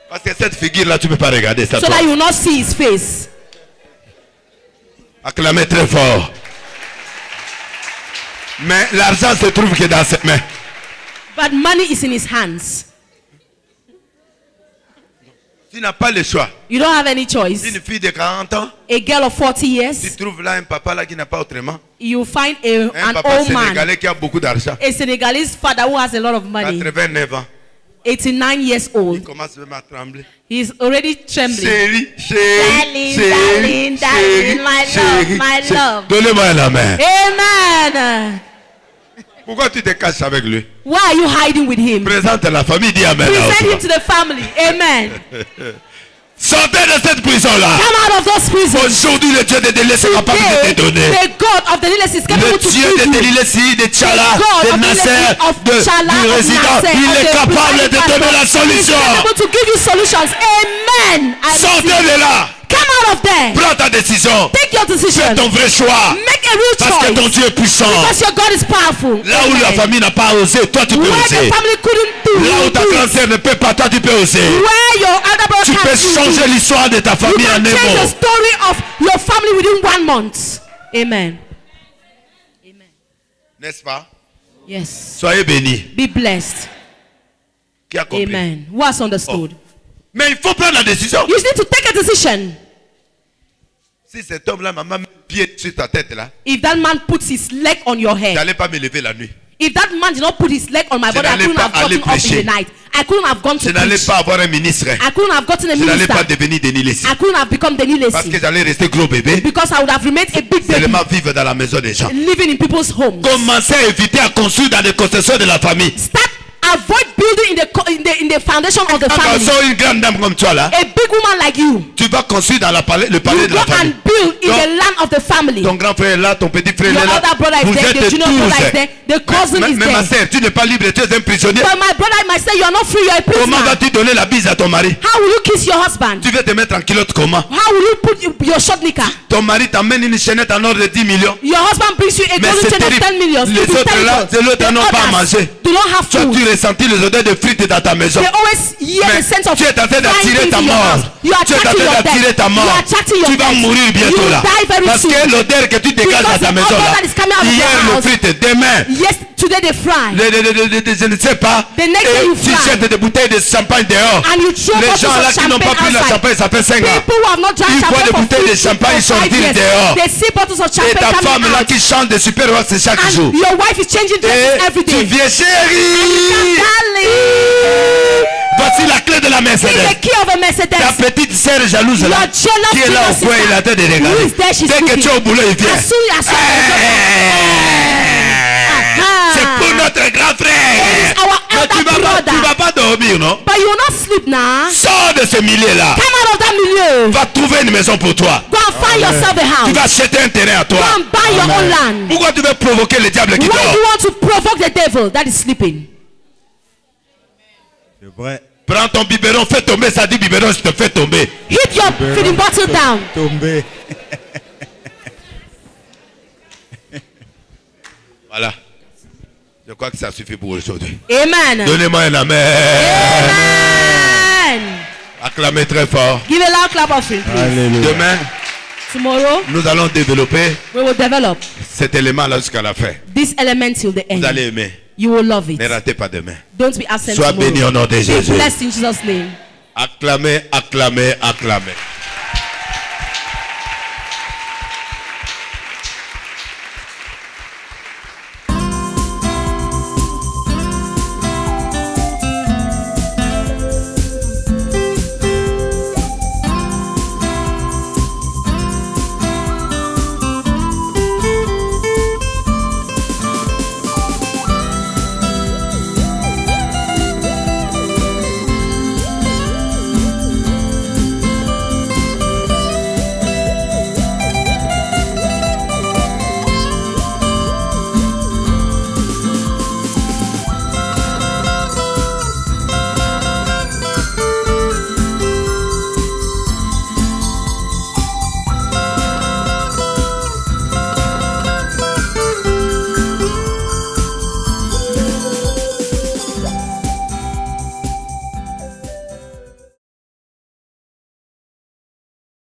Parce que cette figure-là, tu ne peux pas regarder ça. So toi. that you will not see his face. Acclamez très fort. Mais l'argent se trouve que dans ses mains. But money is in his hands. Tu n'as pas le choix. You don't have any choice. Une fille de 40 ans, A girl of 40 tu years, trouves là un papa là qui n'a pas autrement. you find Un an papa old man, sénégalais qui a beaucoup d'argent. a Senegalese father who has a lot of money, 89 ans. 89 years Il old. commence même à trembler. He's already trembling. Chérie, Darling, darling, my love, my love. Donnez-moi la main. Amen. Pourquoi tu te caches avec lui? Why are you hiding with him? Présente la famille, dis Amen. Present là, him to the family. Amen. sortez de cette prison-là. Come out of those prisons. Aujourd'hui, le Dieu de Délé est capable de te donner. The God of the Lilas is capable Le to Dieu give de you. Délé, de Tchala, The God de of Nasser, of Chala, du of résident, Nasser, il of est the capable de presiding donner la pastor. solution. He's capable to give you solutions. Amen. I Sortez receive. de là. Come out of there. Prends ta décision. Take your Fais decision. ton vrai choix. Make a real Parce que ton choice. Dieu est puissant. Because your God is powerful. Là où la Amen. famille n'a pas osé, toi tu peux Where oser. the family couldn't do, Là où you ta do grande it. sœur ne peut pas, toi tu peux oser. Where your elder brother Tu peux can't, you changer do. l'histoire de ta You famille en can un change the mot. story of your family within 1 month. Amen. N'est-ce pas? Yes. Soyez bénis. Be blessed. Qui a compris? Amen. Who has understood? Mais il faut prendre la décision. You need to take a decision. Si cet homme-là m'a mis pied sur ta tête là, If that man puts his leg on your tu head, n'allais pas me lever la nuit. if that man did not put his leg on my Je body, I n'allais couldn't pas have gotten aller up in prêcher. the night. I couldn't have gone Je to n'allais preach. pas avoir un ministre. I couldn't have gotten a Je n'allais pas minister. devenir Denis Lessie. I couldn't have become Denis Parce que Lacy. j'allais rester gros bébé. Because I would have remained a big baby Seulement vivre dans la maison des gens. living in people's homes. Commencez à éviter à construire dans les constructions de la famille. Start avoid building in the foundation of the Quand family. on une grande dame comme toi là, A big woman like you, tu vas construire dans le palais you de go la famille. and build in Donc, the land of the family. ton grand frère est là, ton petit frère Your est là. elder brother is Vous there, the êtes junior brother is there, tous. the cousin is Mais ma there. sœur, tu n'es pas libre, tu es un prisonnier. But my brother might say you are not free, you are a Comment prisoner. vas-tu donner la bise à ton mari? How will you kiss your husband? Tu veux te mettre en culotte comment? How will you put your short knicker? Ton mari t'amène une chaînette en or de 10 millions. Your husband brings you a Mais golden c'est chain of 10 terrible. million. Les It is autres là, terrible. l'autre The n'ont pas à others manger. do not have Toi, food. tu ressentis les odeurs de frites dans ta maison. They always hear Mais the sense of tu es en train frying d'attirer things ta in your mort. house. You are Tu es en train attracting your d'attirer death. ta mort. You are attracting your Tu vas death. mourir bientôt You là. die very Parce soon. que l'odeur que tu dégages Because dans ta the maison odor là, that is coming out of hier your le house. frites, demain, Yes, today they fry. je ne sais pas, The next day et you tu fry. jettes des bouteilles de champagne dehors. And you throw Les bottles gens là of qui n'ont pas champagne pris la outside. champagne, ça fait 5 ans. People who have not drank Ils voient champagne des for bouteilles de 50 champagne or 5 sortir years. dehors. They see bottles of Et champagne ta coming femme là out. qui chante des super rock chaque And jour. your wife is changing dresses Et every tu day. viens chérie. Darling, Voici la clé de la see the Mercedes. key of a Mercedes. Ta petite sœur jalouse là, Your jealous qui est là au sister, coin, il a tête de who regarder. is there, she's Dès que cooking. tu es au boulot, il vient. As soon as you C'est pour notre grand frère. It is our know tu that brother. vas pas dormir, non? But you will not sleep now. Sors de ce milieu-là. Come out of that milieu. Va trouver une maison pour toi. Go and find yourself a Tu house. vas acheter un terrain à toi. Go and buy your own land. Pourquoi tu veux provoquer le diable qui Why do dort? you want to provoke the devil that is sleeping? C'est vrai. Prends ton biberon, fais tomber, ça dit biberon, je te fais tomber. Hit your feeding bottle down. Tomber. Voilà. Je crois que ça suffit pour aujourd'hui. Amen. Donnez-moi un amen. Amen. Acclamez très fort. Give a loud clap offering, please. Alléluia. Demain, Tomorrow, nous allons développer we will develop cet élément-là jusqu'à la fin. this element till the Vous end. allez aimer. You will love it. Ne ratez pas demain. Don't be absent Sois tomorrow. béni au nom de Be Jésus. blessed in Jesus' name. Acclamez, acclamez, acclamez.